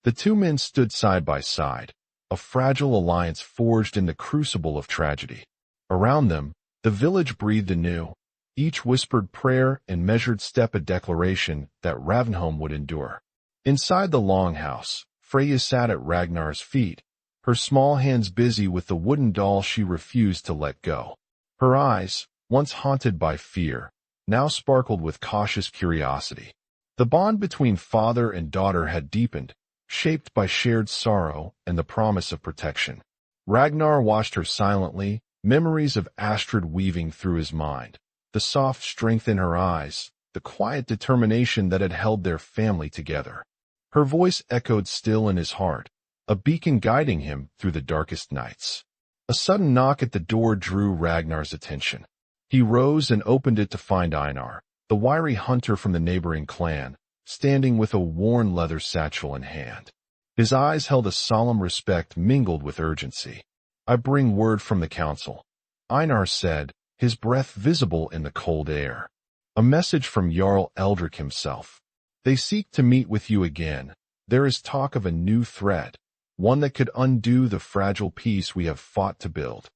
The two men stood side by side, a fragile alliance forged in the crucible of tragedy. Around them, the village breathed anew, each whispered prayer and measured step a declaration that Ravnholm would endure. Inside the longhouse, Freya sat at Ragnar's feet, her small hands busy with the wooden doll she refused to let go. Her eyes, once haunted by fear, now sparkled with cautious curiosity. The bond between father and daughter had deepened, shaped by shared sorrow and the promise of protection. Ragnar watched her silently, memories of Astrid weaving through his mind, the soft strength in her eyes, the quiet determination that had held their family together. Her voice echoed still in his heart, a beacon guiding him through the darkest nights. A sudden knock at the door drew Ragnar's attention. He rose and opened it to find Einar, the wiry hunter from the neighboring clan, standing with a worn leather satchel in hand. His eyes held a solemn respect mingled with urgency. "I bring word from the council," Einar said, his breath visible in the cold air. "A message from Jarl Eldrick himself. They seek to meet with you again. There is talk of a new threat, one that could undo the fragile peace we have fought to build."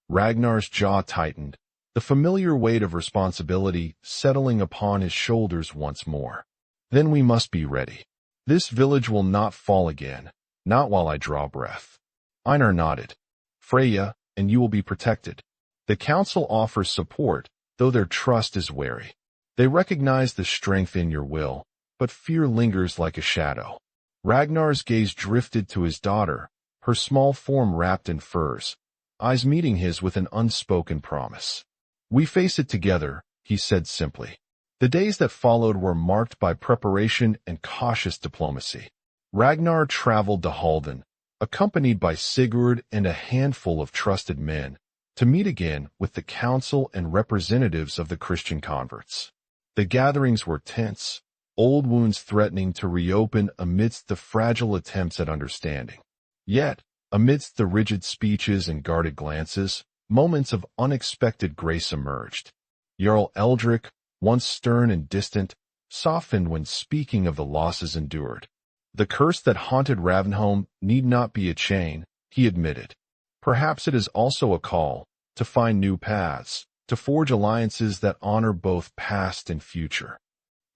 Ragnar's jaw tightened, the familiar weight of responsibility settling upon his shoulders once more. "Then we must be ready. This village will not fall again, not while I draw breath." Einar nodded. "Freya, and you will be protected. The council offers support, though their trust is wary. They recognize the strength in your will, but fear lingers like a shadow." Ragnar's gaze drifted to his daughter, her small form wrapped in furs, eyes meeting his with an unspoken promise. "We face it together," he said simply. The days that followed were marked by preparation and cautious diplomacy. Ragnar traveled to Halden, accompanied by Sigurd and a handful of trusted men, to meet again with the council and representatives of the Christian converts. The gatherings were tense, old wounds threatening to reopen amidst the fragile attempts at understanding. Yet, amidst the rigid speeches and guarded glances, moments of unexpected grace emerged. Jarl Eldrick, once stern and distant, softened when speaking of the losses endured. "The curse that haunted Ravnholm need not be a chain," he admitted. "Perhaps it is also a call to find new paths, to forge alliances that honor both past and future."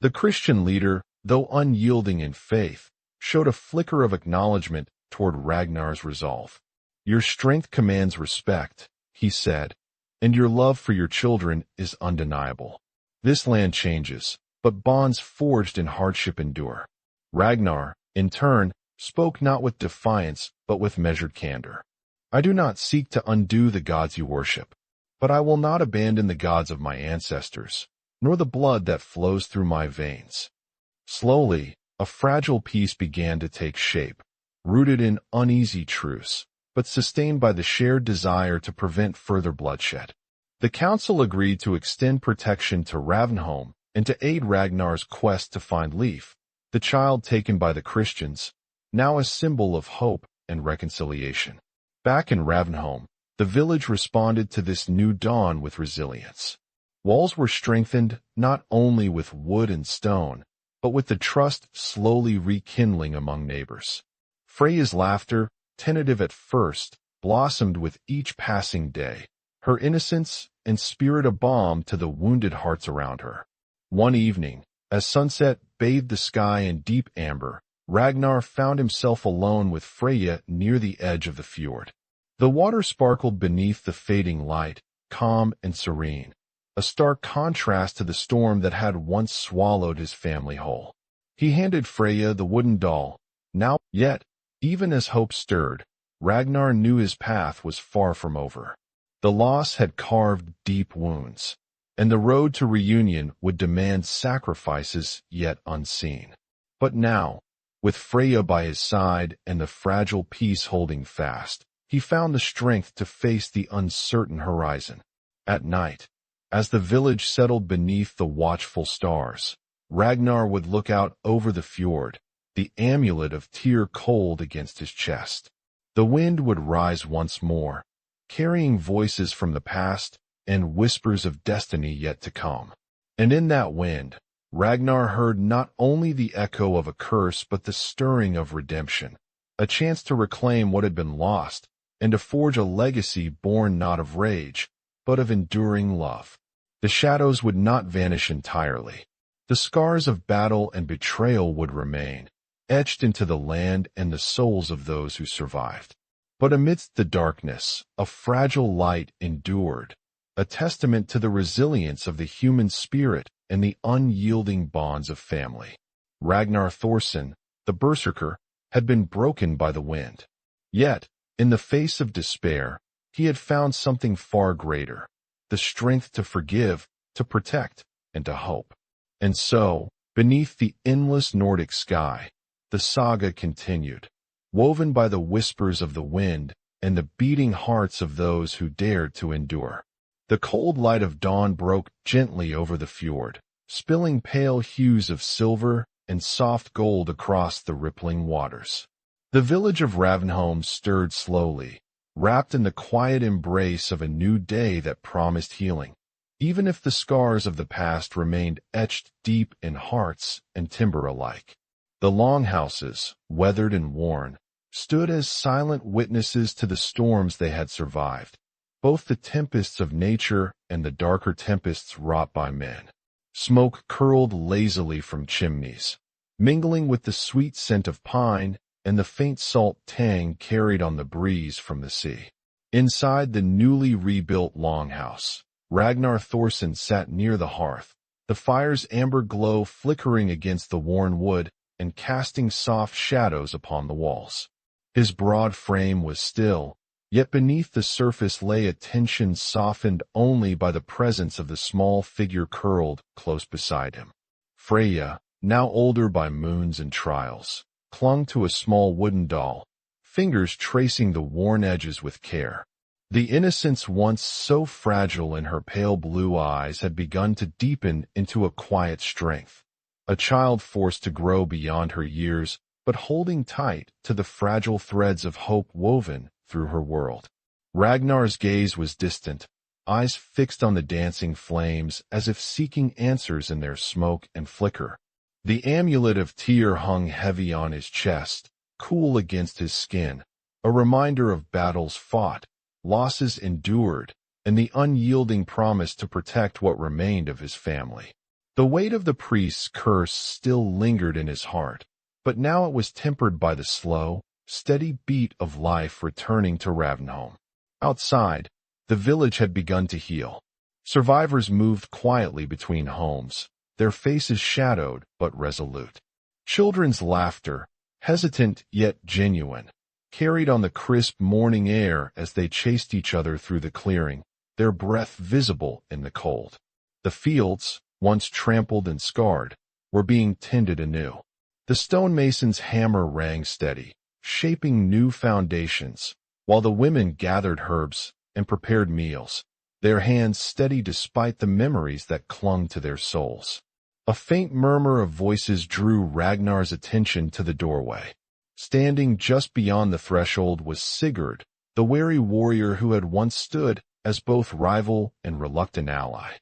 The Christian leader, though unyielding in faith, showed a flicker of acknowledgement toward Ragnar's resolve. "Your strength commands respect," he said, "and your love for your children is undeniable. This land changes, but bonds forged in hardship endure." Ragnar, in turn, spoke not with defiance but with measured candor. "I do not seek to undo the gods you worship, but I will not abandon the gods of my ancestors, nor the blood that flows through my veins." Slowly, a fragile peace began to take shape, rooted in uneasy truce, but sustained by the shared desire to prevent further bloodshed. The council agreed to extend protection to Ravnholm and to aid Ragnar's quest to find Leif, the child taken by the Christians, now a symbol of hope and reconciliation. Back in Ravnholm, the village responded to this new dawn with resilience. Walls were strengthened not only with wood and stone, but with the trust slowly rekindling among neighbors. Freya's laughter, tentative at first, blossomed with each passing day, her innocence and spirit a balm to the wounded hearts around her. One evening, as sunset bathed the sky in deep amber, Ragnar found himself alone with Freya near the edge of the fjord. The water sparkled beneath the fading light, calm and serene, a stark contrast to the storm that had once swallowed his family whole. He handed Freya the wooden doll. Yet, even as hope stirred, Ragnar knew his path was far from over. The loss had carved deep wounds, and the road to reunion would demand sacrifices yet unseen. But now, with Freya by his side and the fragile peace holding fast, he found the strength to face the uncertain horizon. At night, as the village settled beneath the watchful stars, Ragnar would look out over the fjord, the amulet of Tyr cold against his chest. The wind would rise once more, carrying voices from the past and whispers of destiny yet to come. And in that wind, Ragnar heard not only the echo of a curse but the stirring of redemption, a chance to reclaim what had been lost and to forge a legacy born not of rage, but of enduring love. The shadows would not vanish entirely. The scars of battle and betrayal would remain, etched into the land and the souls of those who survived. But amidst the darkness, a fragile light endured, a testament to the resilience of the human spirit and the unyielding bonds of family. Ragnar Thorsson, the berserker, had been broken by the wind. Yet, in the face of despair, he had found something far greater, the strength to forgive, to protect, and to hope. And so, beneath the endless Nordic sky, the saga continued, woven by the whispers of the wind and the beating hearts of those who dared to endure. The cold light of dawn broke gently over the fjord, spilling pale hues of silver and soft gold across the rippling waters. The village of Ravnholm stirred slowly, wrapped in the quiet embrace of a new day that promised healing, even if the scars of the past remained etched deep in hearts and timber alike. The longhouses, weathered and worn, stood as silent witnesses to the storms they had survived, both the tempests of nature and the darker tempests wrought by men. Smoke curled lazily from chimneys, mingling with the sweet scent of pine and the faint salt tang carried on the breeze from the sea. Inside the newly rebuilt longhouse, Ragnar Thorsson sat near the hearth, the fire's amber glow flickering against the worn wood and casting soft shadows upon the walls. His broad frame was still, yet beneath the surface lay a tension softened only by the presence of the small figure curled close beside him. Freya, now older by moons and trials, clung to a small wooden doll, fingers tracing the worn edges with care. The innocence once so fragile in her pale blue eyes had begun to deepen into a quiet strength, a child forced to grow beyond her years, but holding tight to the fragile threads of hope woven through her world. Ragnar's gaze was distant, eyes fixed on the dancing flames as if seeking answers in their smoke and flicker. The amulet of Tyr hung heavy on his chest, cool against his skin, a reminder of battles fought, losses endured, and the unyielding promise to protect what remained of his family. The weight of the priest's curse still lingered in his heart, but now it was tempered by the slow, steady beat of life returning to Ravnholm. Outside, the village had begun to heal. Survivors moved quietly between homes, their faces shadowed but resolute. Children's laughter, hesitant yet genuine, carried on the crisp morning air as they chased each other through the clearing, their breath visible in the cold. The fields, once trampled and scarred, were being tended anew. The stonemason's hammer rang steady, shaping new foundations, while the women gathered herbs and prepared meals, their hands steady despite the memories that clung to their souls. A faint murmur of voices drew Ragnar's attention to the doorway. Standing just beyond the threshold was Sigurd, the wary warrior who had once stood as both rival and reluctant ally.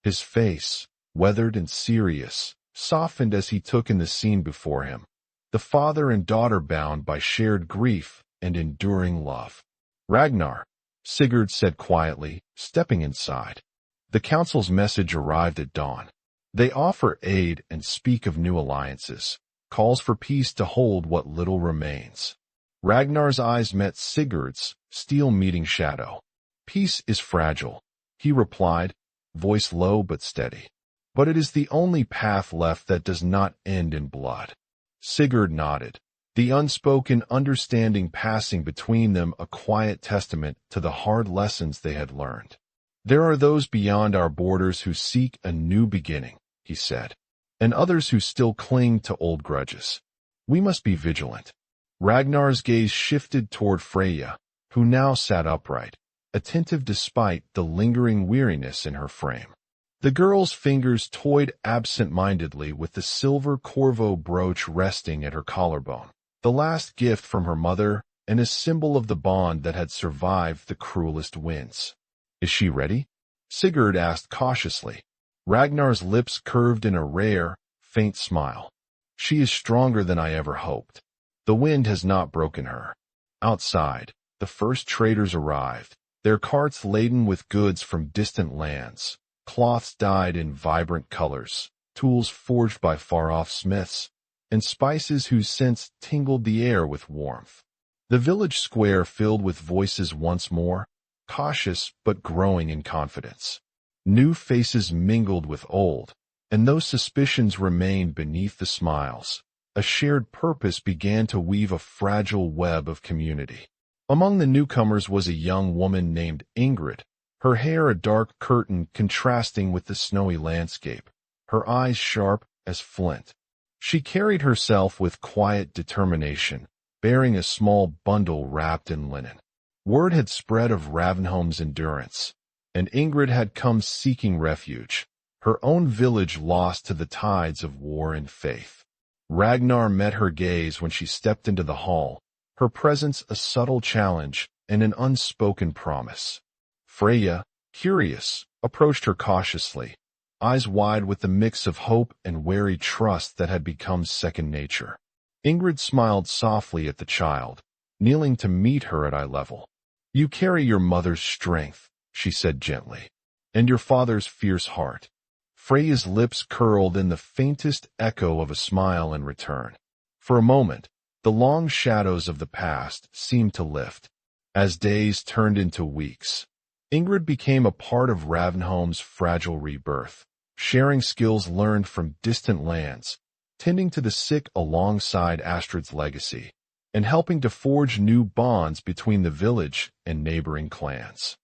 His face, weathered and serious, softened as he took in the scene before him, the father and daughter bound by shared grief and enduring love. "Ragnar," Sigurd said quietly, stepping inside. "The council's message arrived at dawn. They offer aid and speak of new alliances, calls for peace to hold what little remains." Ragnar's eyes met Sigurd's, steel meeting shadow. "Peace is fragile, he replied, voice low but steady. But it is the only path left that does not end in blood. Sigurd nodded, the unspoken understanding passing between them a quiet testament to the hard lessons they had learned. There are those beyond our borders who seek a new beginning, he said, and others who still cling to old grudges. We must be vigilant. Ragnar's gaze shifted toward Freya, who now sat upright, attentive despite the lingering weariness in her frame. The girl's fingers toyed absent-mindedly with the silver Corvo brooch resting at her collarbone, the last gift from her mother and a symbol of the bond that had survived the cruelest winds. Is she ready? Sigurd asked cautiously. Ragnar's lips curved in a rare, faint smile. She is stronger than I ever hoped. The wind has not broken her. Outside, the first traders arrived, their carts laden with goods from distant lands, cloths dyed in vibrant colors, tools forged by far-off smiths, and spices whose scents tingled the air with warmth. The village square filled with voices once more, cautious but growing in confidence. New faces mingled with old, and though suspicions remained beneath the smiles, a shared purpose began to weave a fragile web of community. Among the newcomers was a young woman named Ingrid, her hair a dark curtain contrasting with the snowy landscape, her eyes sharp as flint. She carried herself with quiet determination, bearing a small bundle wrapped in linen. Word had spread of Ravenholm's endurance, and Ingrid had come seeking refuge, her own village lost to the tides of war and faith. Ragnar met her gaze when she stepped into the hall, her presence a subtle challenge and an unspoken promise. Freya, curious, approached her cautiously, eyes wide with the mix of hope and wary trust that had become second nature. Ingrid smiled softly at the child, kneeling to meet her at eye level. You carry your mother's strength, she said gently, and your father's fierce heart. Freya's lips curled in the faintest echo of a smile in return. For a moment, the long shadows of the past seemed to lift. As days turned into weeks, Ingrid became a part of Ravenholm's fragile rebirth, sharing skills learned from distant lands, tending to the sick alongside Astrid's legacy, and helping to forge new bonds between the village and neighboring clans.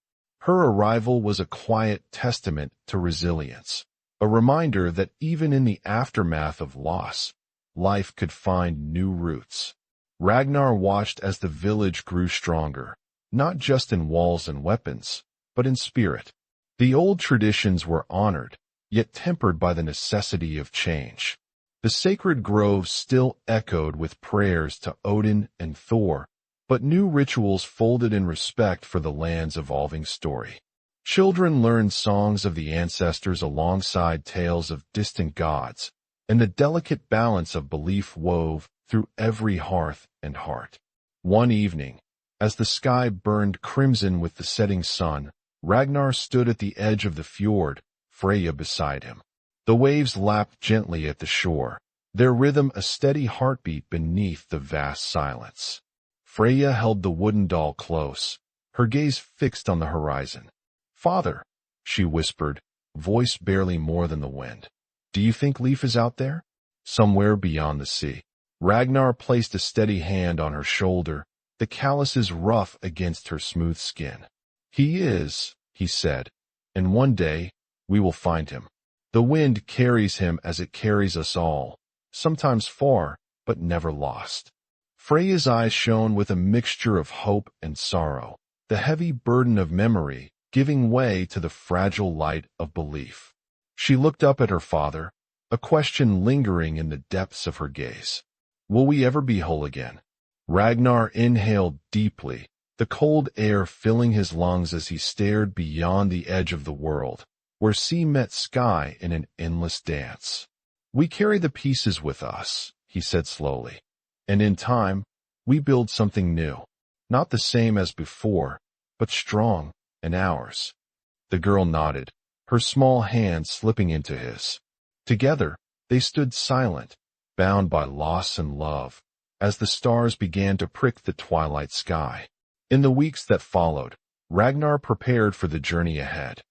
Her arrival was a quiet testament to resilience, a reminder that even in the aftermath of loss, life could find new roots. Ragnar watched as the village grew stronger, not just in walls and weapons, but in spirit. The old traditions were honored, yet tempered by the necessity of change. The sacred groves still echoed with prayers to Odin and Thor, but new rituals folded in respect for the land's evolving story. Children learned songs of the ancestors alongside tales of distant gods, and the delicate balance of belief wove through every hearth and heart. One evening, as the sky burned crimson with the setting sun, Ragnar stood at the edge of the fjord, Freya beside him. The waves lapped gently at the shore, their rhythm a steady heartbeat beneath the vast silence. Freya held the wooden doll close, her gaze fixed on the horizon. "Father," she whispered, voice barely more than the wind. "Do you think Leif is out there? Somewhere beyond the sea?" Ragnar placed a steady hand on her shoulder, the calluses rough against her smooth skin. "He is," he said, "and one day we will find him. The wind carries him as it carries us all, sometimes far, but never lost." Freya's eyes shone with a mixture of hope and sorrow, the heavy burden of memory giving way to the fragile light of belief. She looked up at her father, a question lingering in the depths of her gaze. Will we ever be whole again? Ragnar inhaled deeply, the cold air filling his lungs as he stared beyond the edge of the world, where sea met sky in an endless dance. "We carry the pieces with us," he said slowly, "and in time, we build something new, not the same as before, but strong and ours." The girl nodded, her small hand slipping into his. Together, they stood silent, bound by loss and love, as the stars began to prick the twilight sky. In the weeks that followed, Ragnar prepared for the journey ahead.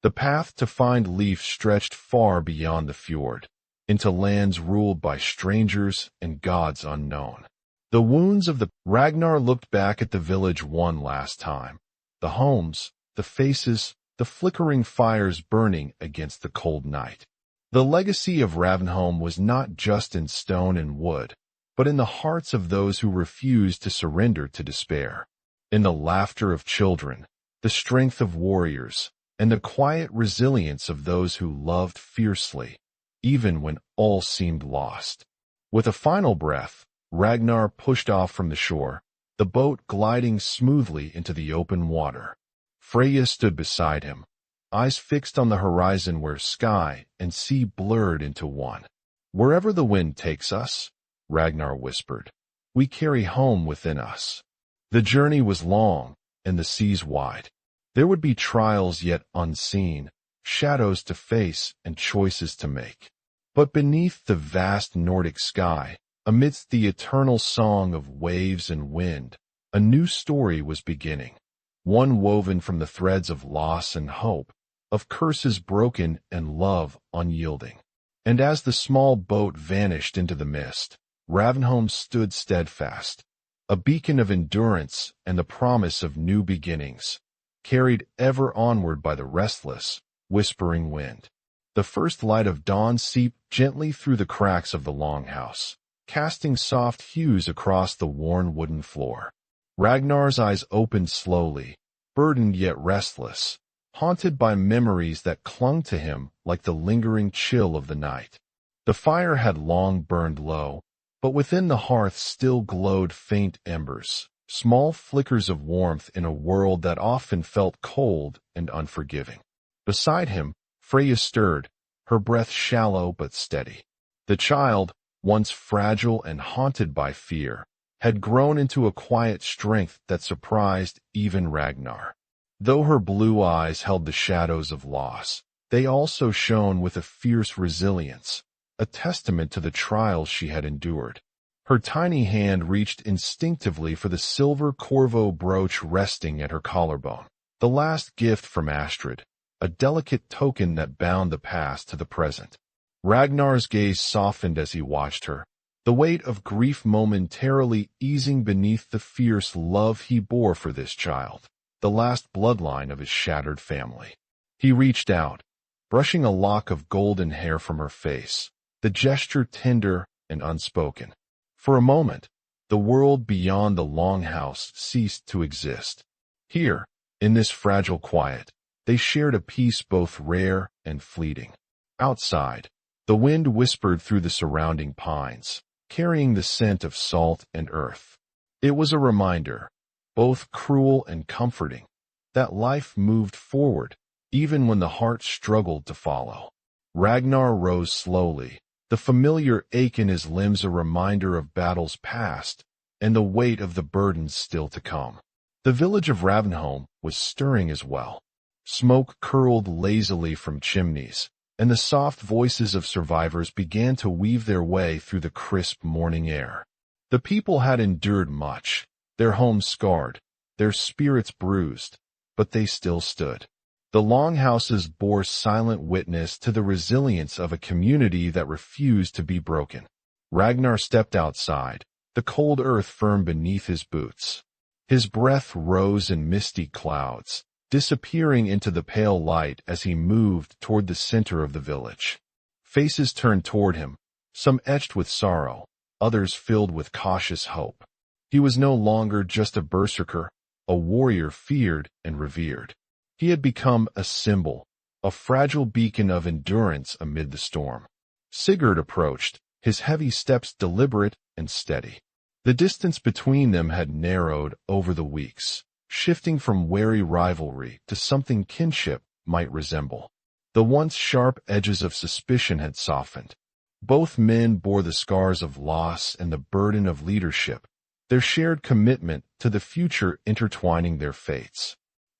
The path to find Leif stretched far beyond the fjord, into lands ruled by strangers and gods unknown. The wounds of the Ragnar looked back at the village one last time. The homes, the faces, the flickering fires burning against the cold night. The legacy of Ravenholm was not just in stone and wood, but in the hearts of those who refused to surrender to despair. In the laughter of children, the strength of warriors, and the quiet resilience of those who loved fiercely, even when all seemed lost. With a final breath, Ragnar pushed off from the shore, the boat gliding smoothly into the open water. Freya stood beside him, eyes fixed on the horizon where sky and sea blurred into one. "Wherever the wind takes us," Ragnar whispered, "we carry home within us." The journey was long, and the seas wide. There would be trials yet unseen, shadows to face and choices to make. But beneath the vast Nordic sky, amidst the eternal song of waves and wind, a new story was beginning. One woven from the threads of loss and hope, of curses broken and love unyielding. And as the small boat vanished into the mist, Ravenholm stood steadfast, a beacon of endurance and the promise of new beginnings, carried ever onward by the restless, whispering wind. The first light of dawn seeped gently through the cracks of the longhouse, casting soft hues across the worn wooden floor. Ragnar's eyes opened slowly, burdened yet restless, haunted by memories that clung to him like the lingering chill of the night. The fire had long burned low, but within the hearth still glowed faint embers, small flickers of warmth in a world that often felt cold and unforgiving. Beside him, Freya stirred, her breath shallow but steady. The child, once fragile and haunted by fear, had grown into a quiet strength that surprised even Ragnar. Though her blue eyes held the shadows of loss, they also shone with a fierce resilience, a testament to the trials she had endured. Her tiny hand reached instinctively for the silver Corvo brooch resting at her collarbone, the last gift from Astrid, a delicate token that bound the past to the present. Ragnar's gaze softened as he watched her, the weight of grief momentarily easing beneath the fierce love he bore for this child, the last bloodline of his shattered family. He reached out, brushing a lock of golden hair from her face, the gesture tender and unspoken. For a moment, the world beyond the longhouse ceased to exist. Here, in this fragile quiet, they shared a peace both rare and fleeting. Outside, the wind whispered through the surrounding pines, carrying the scent of salt and earth. It was a reminder, both cruel and comforting, that life moved forward, even when the heart struggled to follow. Ragnar rose slowly, the familiar ache in his limbs a reminder of battles past, and the weight of the burdens still to come. The village of Ravenholm was stirring as well. Smoke curled lazily from chimneys, and the soft voices of survivors began to weave their way through the crisp morning air. The people had endured much, their homes scarred, their spirits bruised, but they still stood. The longhouses bore silent witness to the resilience of a community that refused to be broken. Ragnar stepped outside, the cold earth firm beneath his boots. His breath rose in misty clouds, disappearing into the pale light as he moved toward the center of the village. Faces turned toward him, some etched with sorrow, others filled with cautious hope. He was no longer just a berserker, a warrior feared and revered. He had become a symbol, a fragile beacon of endurance amid the storm. Sigurd approached, his heavy steps deliberate and steady. The distance between them had narrowed over the weeks, shifting from wary rivalry to something kinship might resemble. The once sharp edges of suspicion had softened. Both men bore the scars of loss and the burden of leadership, their shared commitment to the future intertwining their fates.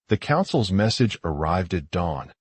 The council's message arrived at dawn.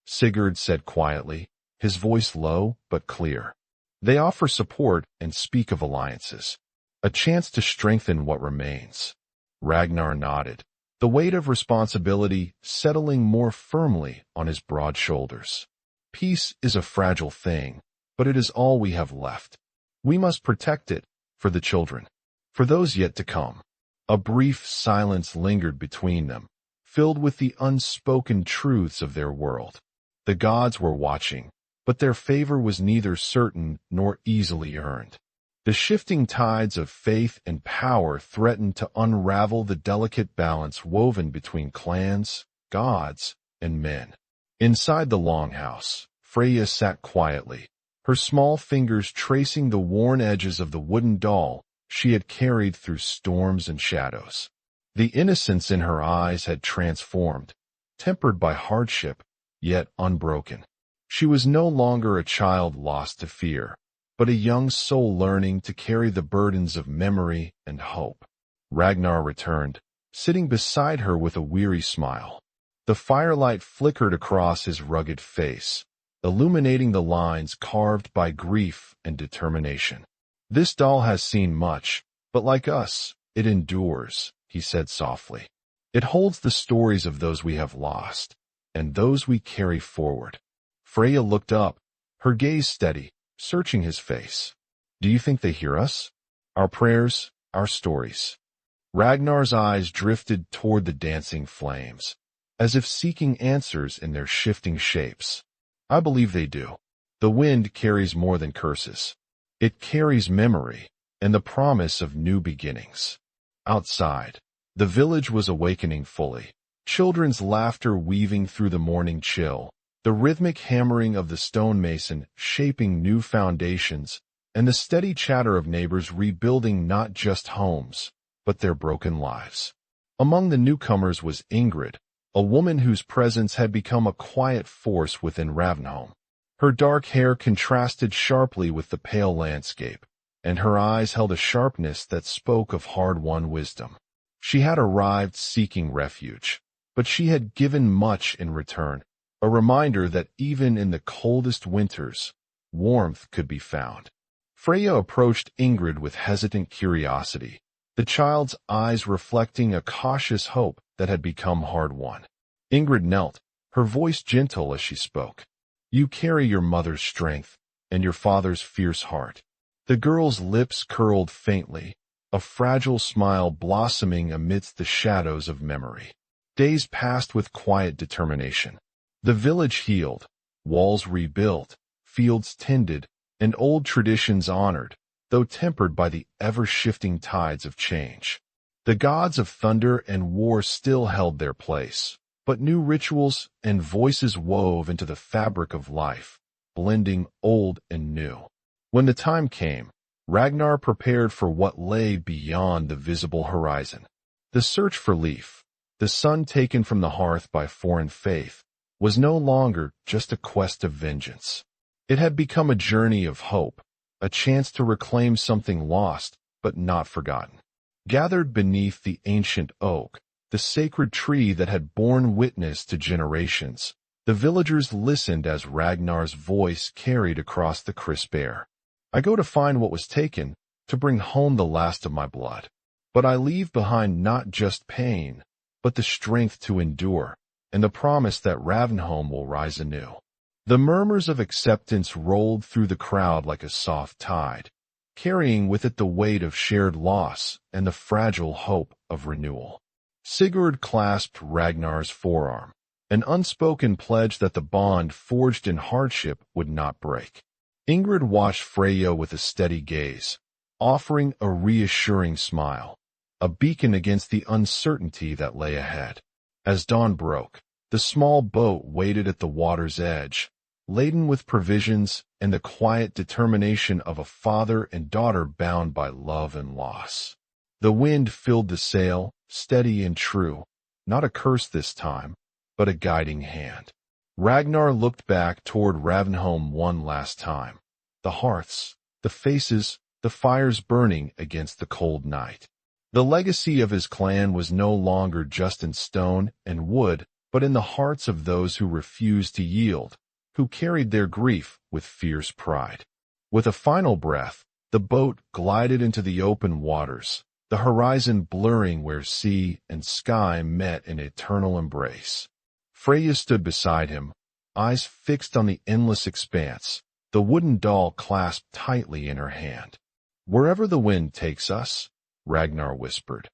Sigurd said quietly, his voice low but clear. They offer support and speak of alliances, a chance to strengthen what remains. Ragnar nodded, the weight of responsibility settling more firmly on his broad shoulders. Peace is a fragile thing, but it is all we have left. We must protect it for the children, for those yet to come. A brief silence lingered between them, filled with the unspoken truths of their world. The gods were watching, but their favor was neither certain nor easily earned. The shifting tides of faith and power threatened to unravel the delicate balance woven between clans, gods, and men. Inside the longhouse, Freya sat quietly, her small fingers tracing the worn edges of the wooden doll she had carried through storms and shadows. The innocence in her eyes had transformed, tempered by hardship, yet unbroken. She was no longer a child lost to fear, but a young soul learning to carry the burdens of memory and hope. Ragnar returned, sitting beside her with a weary smile. The firelight flickered across his rugged face, illuminating the lines carved by grief and determination. "This doll has seen much, but like us, it endures," he said softly. "It holds the stories of those we have lost, and those we carry forward." Freya looked up, her gaze steady, searching his face. "Do you think they hear us? Our prayers, our stories?" Ragnar's eyes drifted toward the dancing flames, as if seeking answers in their shifting shapes. "I believe they do. The wind carries more than curses. It carries memory and the promise of new beginnings." Outside, the village was awakening fully, children's laughter weaving through the morning chill, the rhythmic hammering of the stonemason shaping new foundations, and the steady chatter of neighbors rebuilding not just homes, but their broken lives. Among the newcomers was Ingrid, a woman whose presence had become a quiet force within Ravnholm. Her dark hair contrasted sharply with the pale landscape, and her eyes held a sharpness that spoke of hard-won wisdom. She had arrived seeking refuge, but she had given much in return, a reminder that even in the coldest winters, warmth could be found. Freya approached Ingrid with hesitant curiosity, the child's eyes reflecting a cautious hope that had become hard-won. Ingrid knelt, her voice gentle as she spoke. "You carry your mother's strength and your father's fierce heart." The girl's lips curled faintly, a fragile smile blossoming amidst the shadows of memory. Days passed with quiet determination. The village healed, walls rebuilt, fields tended, and old traditions honored, though tempered by the ever-shifting tides of change. The gods of thunder and war still held their place, but new rituals and voices wove into the fabric of life, blending old and new. When the time came, Ragnar prepared for what lay beyond the visible horizon. The search for Leif, the son taken from the hearth by foreign faith, was no longer just a quest of vengeance. It had become a journey of hope, a chance to reclaim something lost but not forgotten. Gathered beneath the ancient oak, the sacred tree that had borne witness to generations, the villagers listened as Ragnar's voice carried across the crisp air. "I go to find what was taken, to bring home the last of my blood. But I leave behind not just pain, but the strength to endure, and the promise that Ravnholm will rise anew." The murmurs of acceptance rolled through the crowd like a soft tide, carrying with it the weight of shared loss and the fragile hope of renewal. Sigurd clasped Ragnar's forearm, an unspoken pledge that the bond forged in hardship would not break. Ingrid watched Freya with a steady gaze, offering a reassuring smile, a beacon against the uncertainty that lay ahead. As dawn broke, the small boat waited at the water's edge, laden with provisions and the quiet determination of a father and daughter bound by love and loss. The wind filled the sail, steady and true, not a curse this time, but a guiding hand. Ragnar looked back toward Ravnholm one last time. The hearths, the faces, the fires burning against the cold night. The legacy of his clan was no longer just in stone and wood, but in the hearts of those who refused to yield, who carried their grief with fierce pride. With a final breath, the boat glided into the open waters, the horizon blurring where sea and sky met in eternal embrace. Freya stood beside him, eyes fixed on the endless expanse, the wooden doll clasped tightly in her hand. "Wherever the wind takes us," Ragnar whispered.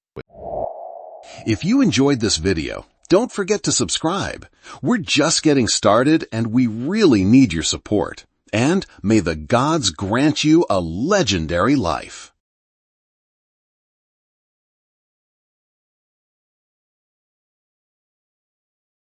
If you enjoyed this video, don't forget to subscribe. We're just getting started and we really need your support. And may the gods grant you a legendary life.